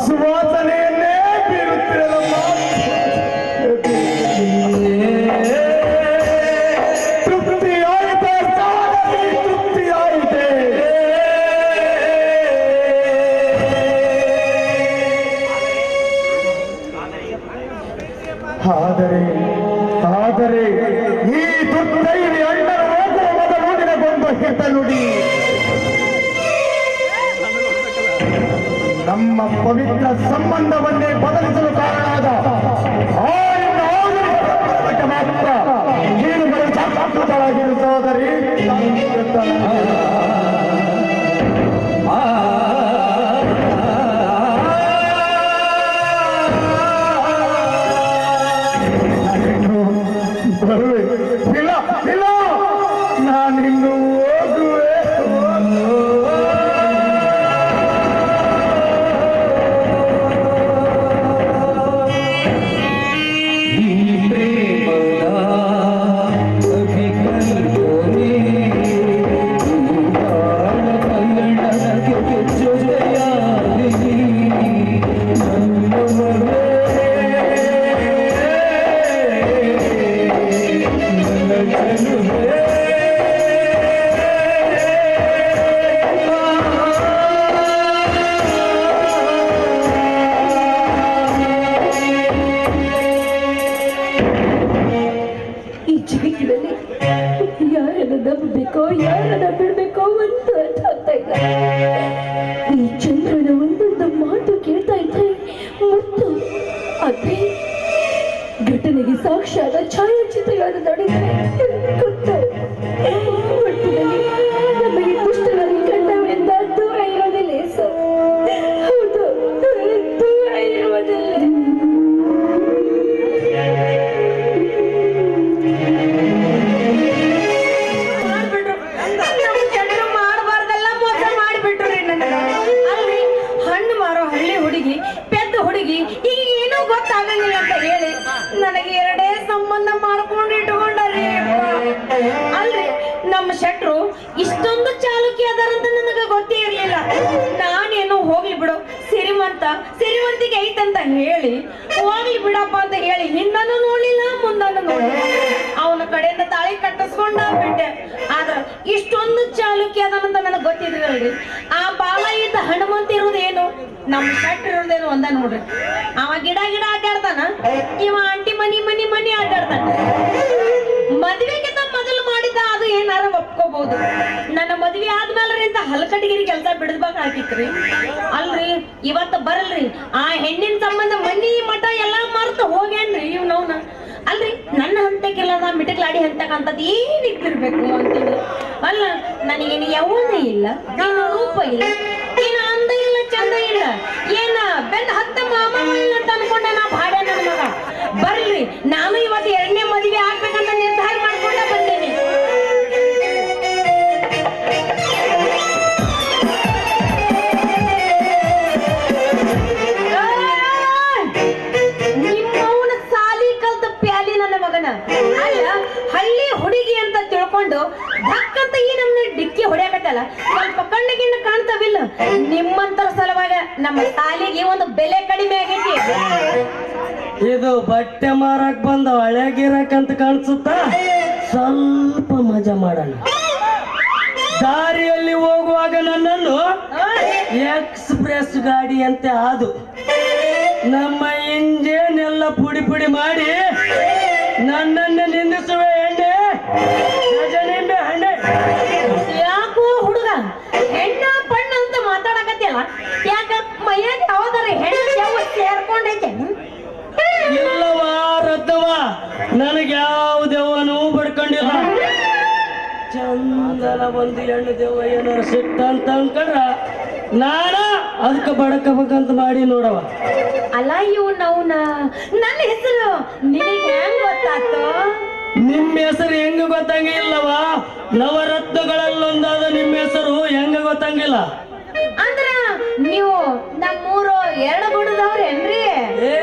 ಸುವಾಸನೆಯನ್ನೇ ಬೀರುತ್ತಿರಲಮ್ಮ. ತೃಪ್ತಿಯಾಯಿತೆ ಸಾಧನೆ, ತೃಪ್ತಿಯಾಯಿತೆ. ಆದರೆ ಈ ದುರ್ದೈವಿ ಅಣ್ಣರು ಹೋಗುವ ಮೊದಲು ನಿನಗೊಂದು ಹಿತ ನುಡಿ. ನಮ್ಮ ಪವಿತ್ರ ಸಂಬಂಧವನ್ನೇ ಬದಲಿಸಲು ಕಾರಣವಾದ ಮಾತ್ರ ನೀನು ಜಾಗೃತರಾಗಿರು ಸಹೋದರಿ. ಬರುವೆ, ಇಲ್ಲ ಇಲ್ಲ, ನಾನಿನ್ನು ಹೋಗುವೆ. ನಂಬಬೇಕೋ ಯಾರನ್ನ ಬಿಡ್ಬೇಕೋ ಒಂದು ಅರ್ಥ ಆಗ್ತಾ ಇಲ್ಲ. ಈ ಚಂದ್ರನ ಒಂದೊಂದು ಮಾತು ಕೇಳ್ತಾ ಇದ್ರೆ ಮತ್ತು ಅದೇ ಘಟನೆಗೆ ಸಾಕ್ಷಿಯಾದ ಛಾಯಾಚಿತ್ರಗಳನ್ನು ನೋಡಿದ್ರೆ ಶೆಟ್ರು ಇಷ್ಟೊಂದು ಚಾಲುಕ್ಯ ಅದಾರಂತ ನನಗೆ ಗೊತ್ತೇ ಇರ್ಲಿಲ್ಲ. ನಾನೇನು ಹೋಗ್ಲಿ ಬಿಡು, ಸಿರಿವಂತಿಗೆ ಐತಂತ ಹೇಳಿ ಹೋಗ್ಲಿ ಬಿಡಪ್ಪ ಅಂತ ಹೇಳಿ ಹಿಂದನು ನೋಡ್ಲಿಲ್ಲ ಮುಂದನು ನೋಡ್ಲಿಲ್ಲ. ಅವನ ಕಡೆಯಿಂದ ತಾಳಿ ಕಟ್ಟಿಸ್ಕೊಂಡ ಬಿಟ್ಟೆ. ಆದ್ರ ಇಷ್ಟೊಂದು ಚಾಲುಕ್ಯ ಅದಾನಂತ ನನಗೆ ಗೊತ್ತಿದ್ರಲ್ರಿ. ಆ ಬಾಲ ಇದ್ದ ಹನುಮಂತ ಇರೋದೇನು, ನಮ್ಮ ಶೆಟ್ರ್ ಇರೋದೇನು ಒಂದ ನೋಡ್ರಿ. ಅವ ಗಿಡ ಅಡ್ಡಾಡ್ತಾನ, ಇವ ಆಂಟಿ ಮನಿ ಅಡ್ಡಾಡ್ತಾನ. ಮದ್ವೆಗಿಂತ ಮೊದಲು ಮಾಡಿದ ಅದು ಏನಾರ ಒಪ್ಕೋಬಹುದು. ನನ್ನ ಮದ್ವೆ ಆದ್ಮೇಲೆ ಇಂತ ಹಲ್ಕಟ್ಟಿಗಿರಿ ಕೆಲಸ ಬಿಡದ್ಬೇಕು ಹಾಕಿತ್ರಿ. ಅಲ್ರಿ ಇವತ್ತು ಬರಲ್ರಿ ಆ ಹೆಣ್ಣಿನ ಸಂಬಂಧ ಮನಿ ಮಠ ಎಲ್ಲಾ ಮರ್ತು ಹೋಗ್ಯಾನ್ರಿ ಇವ್ನವ್ನ. ಅಲ್ರಿ ನನ್ನ ಹಂತಕ್ಕೆಲ್ಲ ಮಿಟಕ್ಲಾಡಿ ಹಂತಕ್ಕಂಥದ್ದು ಏನ್ ಇಟ್ಟಿರ್ಬೇಕು ಅಂತೀನಿ. ಅಲ್ಲ ನನಗೇನು ಯೌವನ ಇಲ್ಲ, ಏನು ರೂಪ ಇಲ್ಲ, ಏನು ಅಂದ ಇಲ್ಲ, ಚಂದ ಇಲ್ಲ, ಏನ ಬೆಂದ ಹತ್ತ ಮಾಮ ಇಲ್ಲ ಅಂತ ಅನ್ಕೊಂಡ ನಾ ಭಾಡ್ಯ ನನ್ನ ಮಗ. ಬರ್ಲಿ ನಾನು ಇವತ್ತು 2ನೇ ಮದುವೆ ಆಗ್ಬೇಕಂತ ನಿರ್ಧಾರ ಮಾಡ್ಕೊಂಡ ಬಂದೇನೆ. ನಿಮ್ಮವನ ಸಾಲಿ ಕಲ್ತ ಪ್ಯಾಲಿ ನನ್ನ ಮಗನ. ಅಲ್ಲ ಹಳ್ಳಿ ಹುಡುಗಿ ಅಂತ ತಿಳ್ಕೊಂಡು ಧಕ್ಕಂತ ಈ ನಮ್ನ ಡಿಕ್ಕಿ ಹೊಡ್ಯಾಕತ್ತಲ್ಲ, ಸ್ವಲ್ಪ ಕಣ್ಣಿಗಿನ್ನ ಕಾಣ್ತಾವಿಲ್ಲ. ನಿಮ್ಮಂತರ ಸಲುವಾಗ ನಮ್ಮ ಸಾಲಿಗೆ ಒಂದು ಬೆಲೆ ಕಡಿಮೆ ಆಗೈತಿ. ಇದು ಬಟ್ಟೆ ಮಾರಕ್ ಬಂದ ಹಳೆ ಗಿರಾಕ್ ಅಂತ ಕಾಣಿಸುತ್ತ. ಸ್ವಲ್ಪ ಮಜಾ ಮಾಡೋಣ. ದಾರಿಯಲ್ಲಿ ಹೋಗುವಾಗ ನನ್ನನ್ನು ಎಕ್ಸ್ಪ್ರೆಸ್ ಗಾಡಿ ಅಂತೆ ಆದು ನಮ್ಮ ಇಂಜಿನ್ ಎಲ್ಲ ಪುಡಿ ಮಾಡಿ ನನ್ನನ್ನು ನಿಂದಿಸುವೆ ಎಣ್ಣೆ ಗಜನಿಂಬೆ ಹಣ್ಣೆ. ಯಾಕೋ ಹುಡುಗ ಹೆಣ್ಣ ಪಣ್ಣ ಅಂತ ಮಾತಾಡಕತ್ತಿಲ್ಲ, ಯಾಕ ಮೈಯಾಗ ಯಾವ್ದಾರ ಹೆಣ್ಣ ಸೇರ್ಕೊಂಡೈತೆ? ಇಲ್ಲವಾ ರದ್ದವ, ನನಗೆ ಯಾವ ದೆವ್ವನೂ ಬಡ್ಕೊಂಡಿಲ್ಲ. ಚಂದನ ಒಂದು ಹೆಣ್ಣು ದೆವ್ವ ಏನಾರು ಸಿಕ್ತ ಅಂತ ಅನ್ಕೊಂಡ್ರ ನಾನ ಅದಕ್ಕೆ ಬಡಕಬೇಕಂತ ಮಾಡಿ ನೋಡವ. ಅಲ್ಲ ಇವ್ನವ್ನ ನನ್ನ ಹೆಸರು ನಿನಗೆ ಹೆಂಗ್ ಗೊತ್ತಾತು? ನಿಮ್ಮ ಹೆಸರು ಹೆಂಗ ಗೊತ್ತಂಗಿಲ್ಲವ? ನವರತ್ನಗಳಲ್ಲೊಂದಾದ ನಿಮ್ಮ ಹೆಸರು ಹೆಂಗ ಗೊತ್ತಂಗಿಲ್ಲ? ಅಂದ್ರ ನೀವು ನಮ್ಮೂರು 2 ಗುಡ್ಡದವ್ರೇನ್ರಿ? ಏ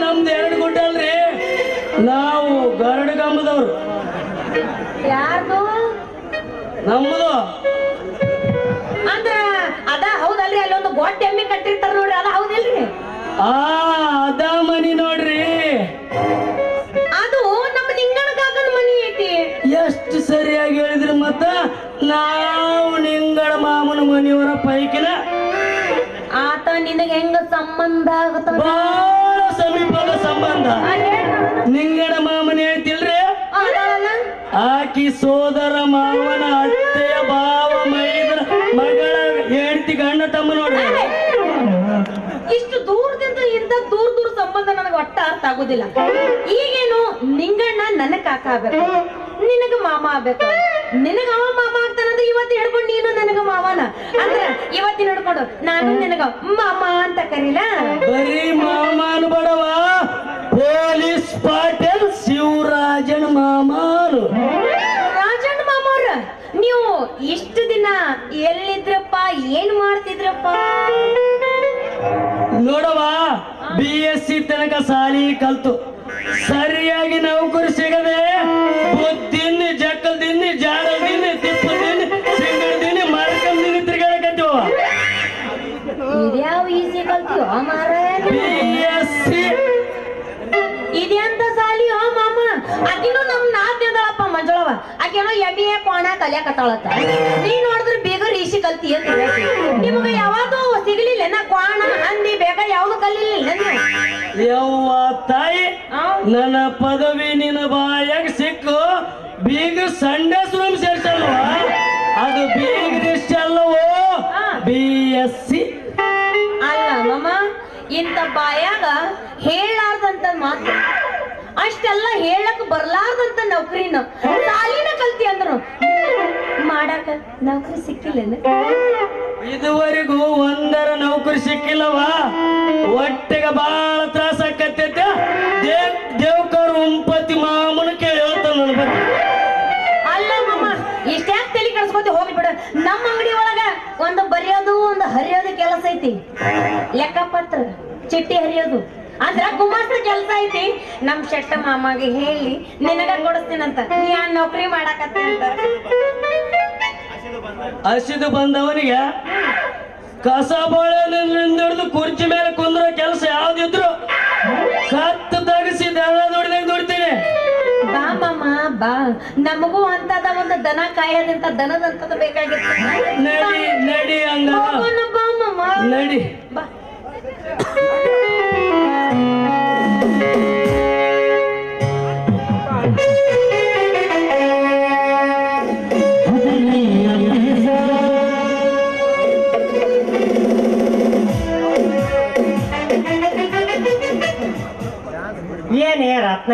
ನಮ್ದು 2 ಗುಡ್ಡ ಅಲ್ರಿ, ನಾವು ಗರಡಗಂಬದವ್ರು. ಯಾರ್ದು? ನಮ್ಮದು. ಅಂದ್ರ ಅದ ಹೌದಲ್ರಿ, ಅಲ್ಲೊಂದು ಗೋಟ್ ಎಮ್ಮಿ ಕಟ್ಟಿರ್ತಾರ ನೋಡ್ರಿ, ಅದ ಹೌದಿಲ್ರಿ? ಅದ ಮನಿ ನೋಡ್ರಿ. ಅದು ನಮ್ಮ ನಿಂಗಣ ಕಾಕನ ಮನಿ ಐತಿ. ಎಷ್ಟು ಸರಿಯಾಗಿ ಹೇಳಿದ್ರಿ. ಮತ್ತ ನಾವು ನಿಂಗಳ ಮಾಮನ ಮನೆಯವರ ಪೈಕಿನ. ಆತ ನಿನಗೆ ಹೆಂಗ ಸಂಬಂಧ ಆಗುತ್ತ? ಬಹಳ ಸಮೀಪದ ಸಂಬಂಧ. ನಿಂಗಡ ಮಾಮನ ಹೇಳ್ತಿಲ್ರಿ, ಆಕಿ ಸೋದರ ಮಾವನ ಅತ್ತೆಯ ಭಾವ ಮೈದನ ಮಗಳ ಹೆಂಡತಿ ಗಂಡ ತಮ್ಮ ನೋಡ್ರಿ. ಇಷ್ಟು ದೂರದಿಂದ ಇಂತ ದೂರ ಸಂಬಂಧ ನನಗೆ ಒಟ್ಟ ಅರ್ಥ ಆಗುದಿಲ್ಲ. ಈಗೇನು ನಿಂಗಣ್ಣ ನನ್ನ ಕಾಕ ಆಗ್ಬೇಕು, ನಿನಗ ಮಾಮ ಆಗ್ಬೇಕು. ನಿನಗ ಅವ ಮಾಮ ಆಗ್ತಾನಂದ್ರೆ ಇವತ್ತು ಹಿಡ್ಕೊಂಡು ನೀನು ನನಗ ಮಾವನ ಅಂದ್ರ ಇವತ್ತಿನ ಹಿಡ್ಕೊಂಡು ನಾನು ನಿನಗ ಮಾಮ ಅಂತ ಕರೀಲ. ಬರೀ ಮಾಮಾನು ಬಡವ, ಪೊಲೀಸ್ ಪಾಟೀಲ್ ಶಿವರಾಜನ್ ಮಾಮಾನು. ರಾಜಣ್ಣ ಮಾಮವ್ರ, ನೀವು ಇಷ್ಟು ದಿನ ಎಲ್ಲಿದ್ರಪ್ಪ, ಏನ್ ಮಾಡ್ತಿದ್ರಪ್ಪ? ನೋಡವ, BSc ತನಕ ಸಾಲಿ ಕಲ್ತು ಸರಿಯಾಗಿ ನೌಕರಿ ಸಿಗದೆ ಬುದ್ದಿನಿ ಜಕ್ಕಲ್ದಿನಿ ಜಾಡಲ್ದಿನಿ ತಿಪ್ಪಲ್ದಿನಿ ಸಿಂಗಲ್ದಿನಿ ಮರಕಲ್ದಿನಿ ತಿರ್ಗಾಡಕತ್ತೀವ. ಇದ್ಯಾವ ಈಸಿ ಕಲ್ತೀವ ಮಾರಾಯ? BSc ಇದೆಂತ ಸಾಲಿಯೋ ಮಾಮ? ಆಕಿನೂ ನಮ್ ನಾದ್ಯದಳಪ್ಪ ಮಂಜಳವ, ಆಕೇನೋ MA ಕೋಣ ಕಲಿಯಾಕತ್ತಾಳತ್ತ. ನೀ ನೋಡಿದ್ರೆ ಬೇಗ ಈಸಿ ಕಲ್ತಿ ಅಂತ ಹೇಳ್ತಿ. ನಿಮಗ ಯಾವಾಗೂ ಸಿಗಲಿಲ್ಲ ನಾ ಕ್ವಾಣ ಹಂದಿ ಬೇಗ ಯಾವ್ದು ಕಲಿಲಿಲ್ಲ ನೀವು? ಯವ್ವ ತಾಯಿ, ನನ್ನ ಪದವಿ ನಿನ್ನ ಬಾಯಾಗ ಸಿಕ್ಕು ಬೀಗ ಸಂಡೆ ರೂಮ್ ಸೇರ್ಸಲ್ವಾ? ಅದು ಬೀಗ್ರಿಷ್ಟ ಅಲ್ಲವೋ BSc. ಅಲ್ಲ ಮಾಮ, ಇಂತ ಬಾಯಾಗ ಹೇಳಾರ್ದಂತ ಮಾತು, ಅಷ್ಟೆಲ್ಲ ಹೇಳಕ್ ಬರ್ಲಾರ್ದಂತ ನೌಕರಿನ ಸಾಲಿನ ಕಲ್ತಿ ಅಂದ್ರು ಮಾಡಾಕ ನೌಕರಿ ಸಿಕ್ಕಿಲ್ಲ. ಇದುವರೆಗೂ ಒಂದರ ನೌಕರಿ ಸಿಕ್ಕಿಲ್ಲವ. ಒಟ್ಟಿಗೆ ಬಾಳ ತ್ರಾಸ ಆಕತ್ತೈತೆ. ದೇವ್ಕರ್ ಉಂಪತಿ ಮಾಮನ ಕೇಳಿ ಹೇಳ್ತಾನ ನನ್ನ ಬಗ್ಗೆ. ಅಲ್ಲ ಮಾಮ, ಇಷ್ಟ್ಯಾಕ್ ತಲೆ ಕೆಡ್ಸ್ಕೊತಿ ಹೋಗ್ಲಿ ಬಿಡ. ನಮ್ಮ ಅಂಗಡಿ ಒಳಗ ಒಂದು ಬರೆಯೋದು ಒಂದು ಹರಿಯೋದು ಕೆಲಸ ಐತಿ. ಲೆಕ್ಕಪತ್ರ, ಚಿಟ್ಟಿ ಹರಿಯೋದು, ಅಂದ್ರ ಗುಮಾಸ್ತ ಕೆಲ್ಸ ಐತಿ ನಮ್ ಶೆಟ್ಟ ಮಾಮಗೆ ಹೇಳಿ ನಿನಗ ಕೊಡಿಸ್ತೀನಂತ ನೀ ಆ ನೌಕರಿ ಮಾಡಾಕತ್ತಿ ಅಂತ ಹಸಿದು ಬಂದವನಿಗೆ ಕಸ ಬಾಳೆದು ಕುರ್ಚಿ ಮೇಲೆ ಕುಂದ್ರೋ ಕೆಲಸ ಯಾವ್ದಿದ್ರು ಕತ್ತು ತಗಸಿ ದನ ದುಡಿದಂಗ್ ದುಡಿತೀನಿ. ಬಾ ಮಾಮ ಬಾ, ನಮಗೂ ಅಂತದ ಒಂದು ದನ ಕಾಯೋದಂತ ದನದಂತದ ಬೇಕಾಗಿತ್ತು. ನಡಿ ನಡಿ ಹಂಗ ಹೋಗೋಣ ಬಾ ಮಾಮ, ನಡಿ. ಬಾ. ಏನೇ ರತ್ನ,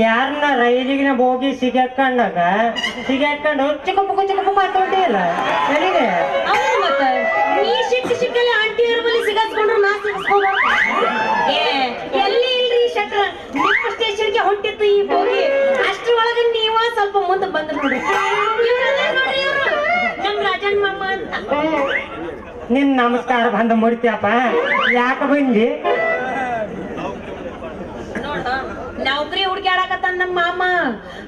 ಯಾರನ್ನ ರೈಲಿಗಿನ ಹೋಗಿ ಸಿಗಾಕೊಂಡಾಗ ಸಿಗಾಕೊಂಡು ಚಿಕ್ಕ ಮಾತಾಡಿಲ್ಲ ನನಗೆ. ಹೌದು ಮತ್ತ ನೀ ಸಿಕ್ಕಲ್ಲಿ ಆಂಟಿಯವ್ರ ಬಳಿ ಸಿಗಾಸ್ಕೊಂಡ್ರು ನಾ ಸಿಗಿಸ್ಕೋಬಾರ್ದು. ಎಲ್ಲಿ ಇಲ್ರಿ ಶೆಟ್ರ, ನಿಮ್ಮ ಸ್ಟೇಷನ್ಗೆ ಹೊಂಟಿತ್ತು ಈ ಹೋಗಿ ಅಷ್ಟ್ರೊಳಗೆ ನೀವ ಸ್ವಲ್ಪ ಮುಂದೆ ಬಂದು ನೋಡ್ರಿ. ನೋಡ್ರಿ ಇವ್ರು ನಮ್ ರಾಜನ್ ಮಾಮ ಅಂತ. ನಿನ್ ನಮಸ್ಕಾರ ಬಂದ ಮುಡಿತಿಯಪ್ಪ, ಯಾಕೆ ಬಂದಿ? ನೌಕರಿ ಹುಡ್ಕ್ಯಾಡಕತ್ತ ನಮ್ಮ ಮಾಮ.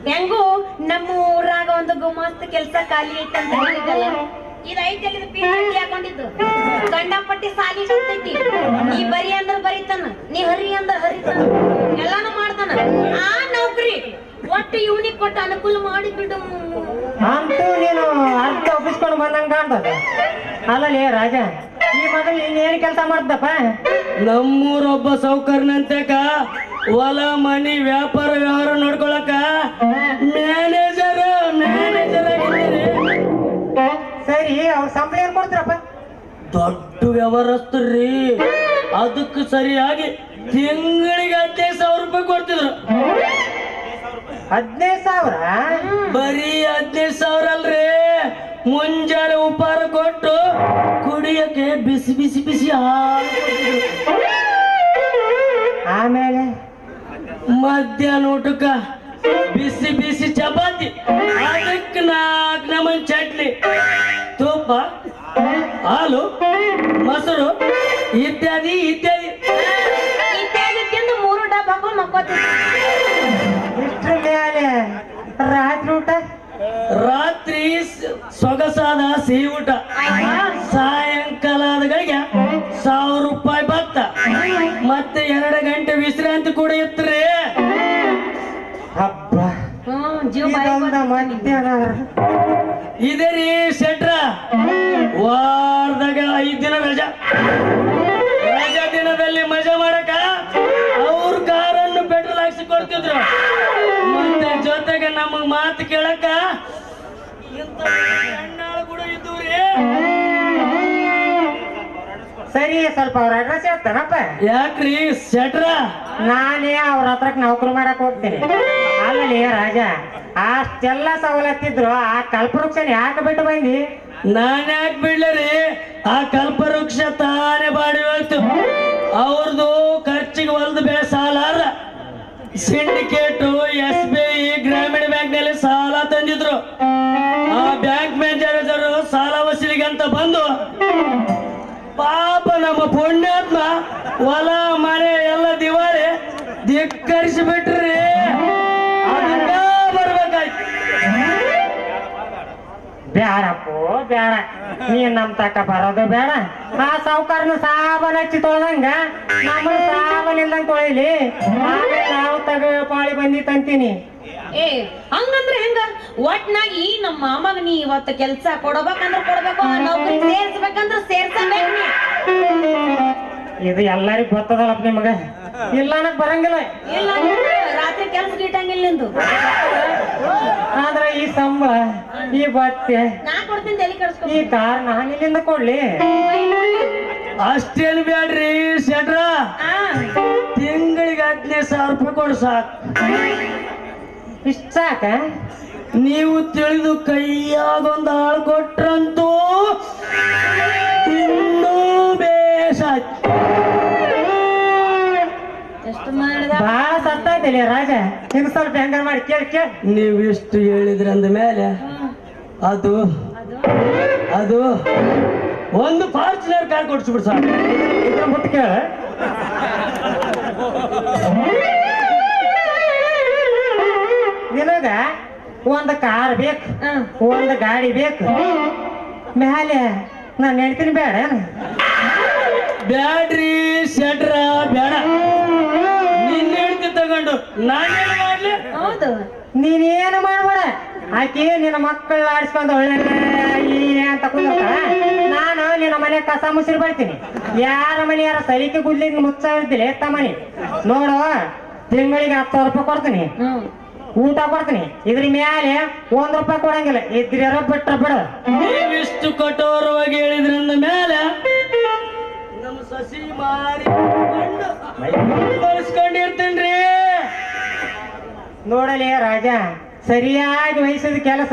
ಹೆಂಗು ನಮ್ಮ ಊರಾಗ ಒಂದು ಗುಮಾಸ್ತ ಕೆಲ್ಸ ಖಾಲಿ ಐತಂತ ಹೇಳಿದಲ್ಲ, ಇದೈತಲ್ಲಿ ಪೀಠಿ ಹಾಕೊಂಡಿದ್ದು ಗಂಡಪಟ್ಟಿ ಸಾಲಿ ಕಲ್ತೈತಿ. ನೀ ಬರಿ ಅಂದ್ರ ಬರಿತಾನ, ನೀ ಹರಿ ಅಂದ್ರ ಹರಿತಾನ, ಎಲ್ಲಾನು ಮಾಡ್ತಾನ. ಆ ನೌಕರಿ ಒಟ್ಟು ಇವ್ನಿಗೆ ಕೊಟ್ಟು ಅನುಕೂಲ ಮಾಡಿ ಬಿಡು. ಅಂತೂ ನೀನು ಅರ್ಥ ಒಪ್ಪಿಸ್ಕೊಂಡು ಬಂದಂಗ ಕಾಣ್ತದೆ. ಅಲ್ಲಲ್ಲಿ ರಾಜ, ಈ ಮಗಲ್ ನೀನ್ ಏನ್ ಕೆಲಸ ಮಾಡ್ದಪ್ಪ? ನಮ್ಮೂರೊಬ್ಬ ಸೌಕರ್ನಂತೆಕ ಹೊಲ ಮನಿ ವ್ಯಾಪಾರ ವ್ಯವಹಾರ ನೋಡ್ಕೊಳಕ ಮ್ಯಾನೇಜರ್ ಆಗಿದ್ದೀರಿ. ಸರಿ, ಅವ್ರ ಸಂಬಳ ಏನ್ ಕೊಡ್ತೀರಪ್ಪ? ದೊಡ್ಡ ವ್ಯವಹಾರಸ್ಥರ್ರಿ. ಅದಕ್ಕೆ ಸರಿಯಾಗಿ ತಿಂಗಳಿಗೆ 15,000 ರೂಪಾಯಿ ಕೊಡ್ತಿದ್ರು. 15,000? ಬರೀ 15,000 ಅಲ್ರಿ, ಮುಂಜಾನೆ ಉಪಹಾರ ಕೊಟ್ಟು ಕುಡಿಯಕ್ಕೆ ಬಿಸಿ ಬಿಸಿ ಬಿಸಿ ಹಾಲು ಕೊಡ್ತಿದ್ರು. ಆಮೇಲೆ ಮಧ್ಯಾಹ್ನ ಊಟಕ್ಕ ಬಿಸಿ ಬಿಸಿ ಚಪಾತಿ, ಅದಕ್ಕೆ 4 ನಮೂನಿ ಚಟ್ನಿ, ತುಪ್ಪ, ಹಾಲು, ಮೊಸರು ಇತ್ಯಾದಿ ಇತ್ಯಾದಿ. ಇತ್ಯಾದಿ ತಿಂದು 3 ಡಬ್ಬ ಹಾಕೊಂಡು ಮಕ್ಕೋತೀವಿ. ಇಷ್ಟ್ರ ಮೇಲೆ ರಾತ್ರಿ ಊಟ? ರಾತ್ರಿ ಸೊಗಸಾದ ಸಿಹಿ ಊಟ, ಸಾಯಂಕಾಲ ಆದಗಳಿಗೆ 1,000 ರೂಪಾಯಿ ಭತ್ತ, ಮತ್ತೆ 2 ಗಂಟೆ ವಿಶ್ರಾಂತಿ ಕೂಡ ಇತ್ರಿ. ಹಬ್ಬ, ಜೀವ ಇದೊಂದ ಮಧ್ಯಾಹ್ನ. ಇದೇ ರೀ ಶೆಟ್ರ, ವಾರದಾಗ 5 ದಿನ ರಜಾ ದಿನದಲ್ಲಿ ಮಜಾ ಮಾಡಕ ಅವ್ರ ಕಾರನ್ನು ಪೆಟ್ರೋಲ್ ಹಾಕ್ಸಿ ಕೊಡ್ತಿದ್ರು. ಮತ್ತೆ ಜೊತೆಗೆ ನಮಗ್ ಮಾತು ಕೇಳಕ ಇಂಥ ಹೆಣ್ಣಾಳು ಕೂಡ ಇದ್ದವ್ರಿ. ಸರಿ, ಸ್ವಲ್ಪ ಅವ್ರ ಅಡ್ರೆಸ್ ಹೇಳ್ತಾನಪ್ಪ. ಯಾಕ್ರಿ ಶೆಟ್ರ? ನಾನೇ ಅವ್ರ ಹತ್ರಕ್ ನೌಕರಿ ಮಾಡಕ್ ಹೋಗ್ತೀನಿ. ಅಲ್ಲಲ್ಲಿ ರಾಜ, ಅಷ್ಟೆಲ್ಲ ಸವಲತ್ತಿದ್ರು ಆ ಕಲ್ಪವೃಕ್ಷನ ಯಾಕೆ ಬಿಟ್ಟು ಬಂದಿ? ನಾನ್ ಯಾಕೆ ಬಿಡ್ಲರಿ? ಆ ಕಲ್ಪವೃಕ್ಷ ತಾನೇ ಬಾಡಿ ಹೋಯ್ತು. ಅವ್ರದ್ದು ಖರ್ಚಿಗೆ ಹೊಲ್ದು ಸಾಲಾರ ಸಿಂಡಿಕೇಟು, SBI, ಗ್ರಾಮೀಣ ಬ್ಯಾಂಕ್ ನಲ್ಲಿ ಸಾಲ ತಂದಿದ್ರು. ಆ ಬ್ಯಾಂಕ್ ಮ್ಯಾನೇಜರ್ ಸಾಲ ವಸೂಲಿಗೆ ಅಂತ ಬಂದು ಪಾಪ ನಮ್ಮ ಪುಣ್ಯಾತ್ಮ ಹೊಲ ಮನೆ ಎಲ್ಲ ದಿವಾಳಿ ಧಿಕ್ಕರಿಸಿ ಬಿಟ್ರಿ. ಅದನ್ನ ಬರ್ಬೇಕಾಯ್ತು. ಬ್ಯಾಡಪ್ಪೋ ಬ್ಯಾಡ, ನೀನ್ ನಮ್ ತಕ ಬರೋದು ಬೇಡ. ಆ ಸಾವುಕಾರನ ಸಾಬನ್ ಹಚ್ಚಿ ತೊಳೆದಂಗ ನಮ್ಮ ಸಾಬನ್ ಇಲ್ದಂಗ ತೊಳಿಲಿ. ಆಮೇಲೆ ನಾವು ತಗ ಪಾಳಿ ಬಂದಿತ್ತಂತೀನಿ. ಹಂಗಂದ್ರೆ ಹೆಂಗ? ಒಟ್ನಾಗ ಈ ನಮ್ಮ ಮಾಮಗ ನೀ ಇವತ್ತು ಕೆಲ್ಸ ಕೊಡ್ಬೇಕಂದ್ರ ಕೊಡ್ಬೇಕು, ಆ ನೌಕರಿ ಸೇರ್ಸ್ಬೇಕಂದ್ರ ಸೇರ್ಸಬೇಕು ನೀ. ಇದು ಎಲ್ಲರಿಗೂ ಗೊತ್ತದಲ್ಲಪ್ಪ ನಿಮಗ, ಇಲ್ಲ ಅನ್ನಕ್ ಬರಂಗಿಲ್ಲ. ಇಲ್ಲ ರಾತ್ರಿ ಕೆಲ್ಸ ಗೀಟಂಗಿಲ್ಲ ನಿಂದು. ಆದ್ರ ಈ ಸಂಬಳ, ಈ ಬಟ್ಟೆ, ನಾ ಕೊಡ್ತೀನಿ, ತಲೆ ಕೆಡಿಸ್ಕೊ. ಈ ಕಾರ್ ನಾನು ಇಲ್ಲಿಂದ ಕೊಡ್ಲಿ? ಅಷ್ಟೇನು ಬ್ಯಾಡ್ರಿ ಶೆಟ್ರ, ತಿಂಗಳಿಗೆ 15,000 ರೂಪಾಯಿ ಕೊಡು ಸಾಕು. ಇಷ್ಟ ಸಾಕ? ನೀವು ತಿಳಿದು ಕೈಯಾಗೊಂದು ಆಳು ಕೊಟ್ರಂತೂ ಇನ್ನೂ ಬೇಸಾಯ್ತು. ಎಷ್ಟು ಮಾಡಿದ ಬಹಳ ಸತ್ತಾಯ್ತಲ್ಲ ರಾಜ, ಇನ್ನು ಸ್ವಲ್ಪ ಹೆಂಗಾರ ಮಾಡಿ ಕೇಳಿ. ನೀವು ಇಷ್ಟು ಹೇಳಿದ್ರಿ ಅಂದ ಮೇಲೆ ಅದು ಅದು ಒಂದು ಫಾರ್ಚುನರ್ ಕಾರ್ ಕೊಡ್ಸ್ಬಿಡು ಸಾಕು. ಇದ್ರ ಮುಟ್ಟು ಕೇಳ. ನಿನಗ ಒಂದು ಕಾರ್ ಬೇಕು, ಒಂದು ಗಾಡಿ ಬೇಕು, ಮ್ಯಾಲೆ ನಾನು ಹೇಳ್ತೀನಿ ಬೇಡ ಬ್ಯಾಡ್ರಿ ಶೆಟ್ರ ಬೇಡ. ನಿನ್ನ ಹೇಳ್ತಿ ತಗೊಂಡು ನಾನೇನು ಮಾಡ್ಲಿ? ಹೌದು. ನೀನೇನು ಮಾಡ್ಬೇಡ. ಆಕಿ ನಿನ್ನ ಮಕ್ಕಳು ಆಡಿಸ್ಕೊಂಡು ಒಳ್ಳೆ ಅಂತ ಕುಂದಿರ್ತಾಳ. ನಾನು ನಿನ್ನ ಮನೆ ಕಸ ಮುಸಿರು ಬರ್ತೀನಿ. ಯಾರ ಮನೆ ಯಾರ ಸಲಿಕೆ ಗುಡ್ಲಿಗೆ ಮುಚ್ಚ ಇರ್ತಿಲ್ಲ ತಮ್ಮನಿ ನೋಡು. ತಿಂಗಳಿಗೆ 10,000 ರೂಪಾಯಿ ಕೊಡ್ತೀನಿ, ಊಟ ಕೊಡ್ತೀನಿ. ಇದ್ರ ಮ್ಯಾಲೆ 1 ರೂಪಾಯಿ ಕೊಡಂಗಿಲ್ಲ. ಇದ್ರ ಬಿಟ್ರ ಬಿಡ. ನೀವಿಷ್ಟು ಕಠೋರವಾಗಿ ಹೇಳಿದ್ರಿಂದ ಮೇಲೆ ನಮ್ಮ ಸಸಿ ಮಾರಿ ಬಳಸ್ಕೊಂಡಿರ್ತೇನ್ರಿ. ನೋಡಲಿ ರಾಜ, ಸರಿಯಾಗಿ ವಹಿಸಿದ ಕೆಲಸ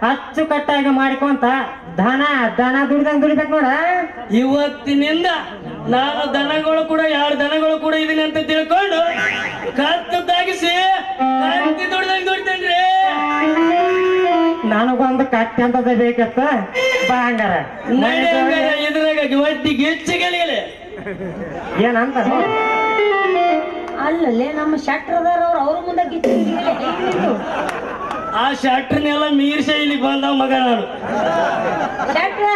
ಅಚ್ಚುಕಟ್ಟಾಗಿ ಮಾಡಿಕೊಂತ ದನ ದುಡ್ದಂಗ್ ದುಡಿಬೇಕು ನೋಡ. ಇವತ್ತಿನಿಂದ ನಾನು ದನಗಳು ಕೂಡ 2 ದನಗಳು ಕೂಡ ಇದೀನಿ ಅಂತ ತಿಳ್ಕೊಂಡು ಕತ್ತದಾಗಿಸಿ ಕತ್ತಿ ದುಡ್ದಂಗ್ ದುಡ್ತೇನ್ರಿ. ನನಗೊಂದು ಕಟ್ಟೆ ಅಂತದ ಬೇಕತ್ತ ಬಾ ಹಂಗಾರ. ಇದ್ರಾಗ ಒಟ್ಟಿ ಗೆಚ್ಚಗಲಿಯಲೆ ಏನಂತ ಅಲ್ಲಲ್ಲೇ ನಮ್ಮ ಶೆಟ್ರದಾರ ಅವ್ರ ಮುಂದೆ ಗಿಚ್ಚಿ ಆ ಶಟ್ರನ್ನೆಲ್ಲ ಮೀರ್ಸ ಇಲ್ಲಿ ಬಂದವ ಮಗ ನಾನು. ಶೆಟ್ರ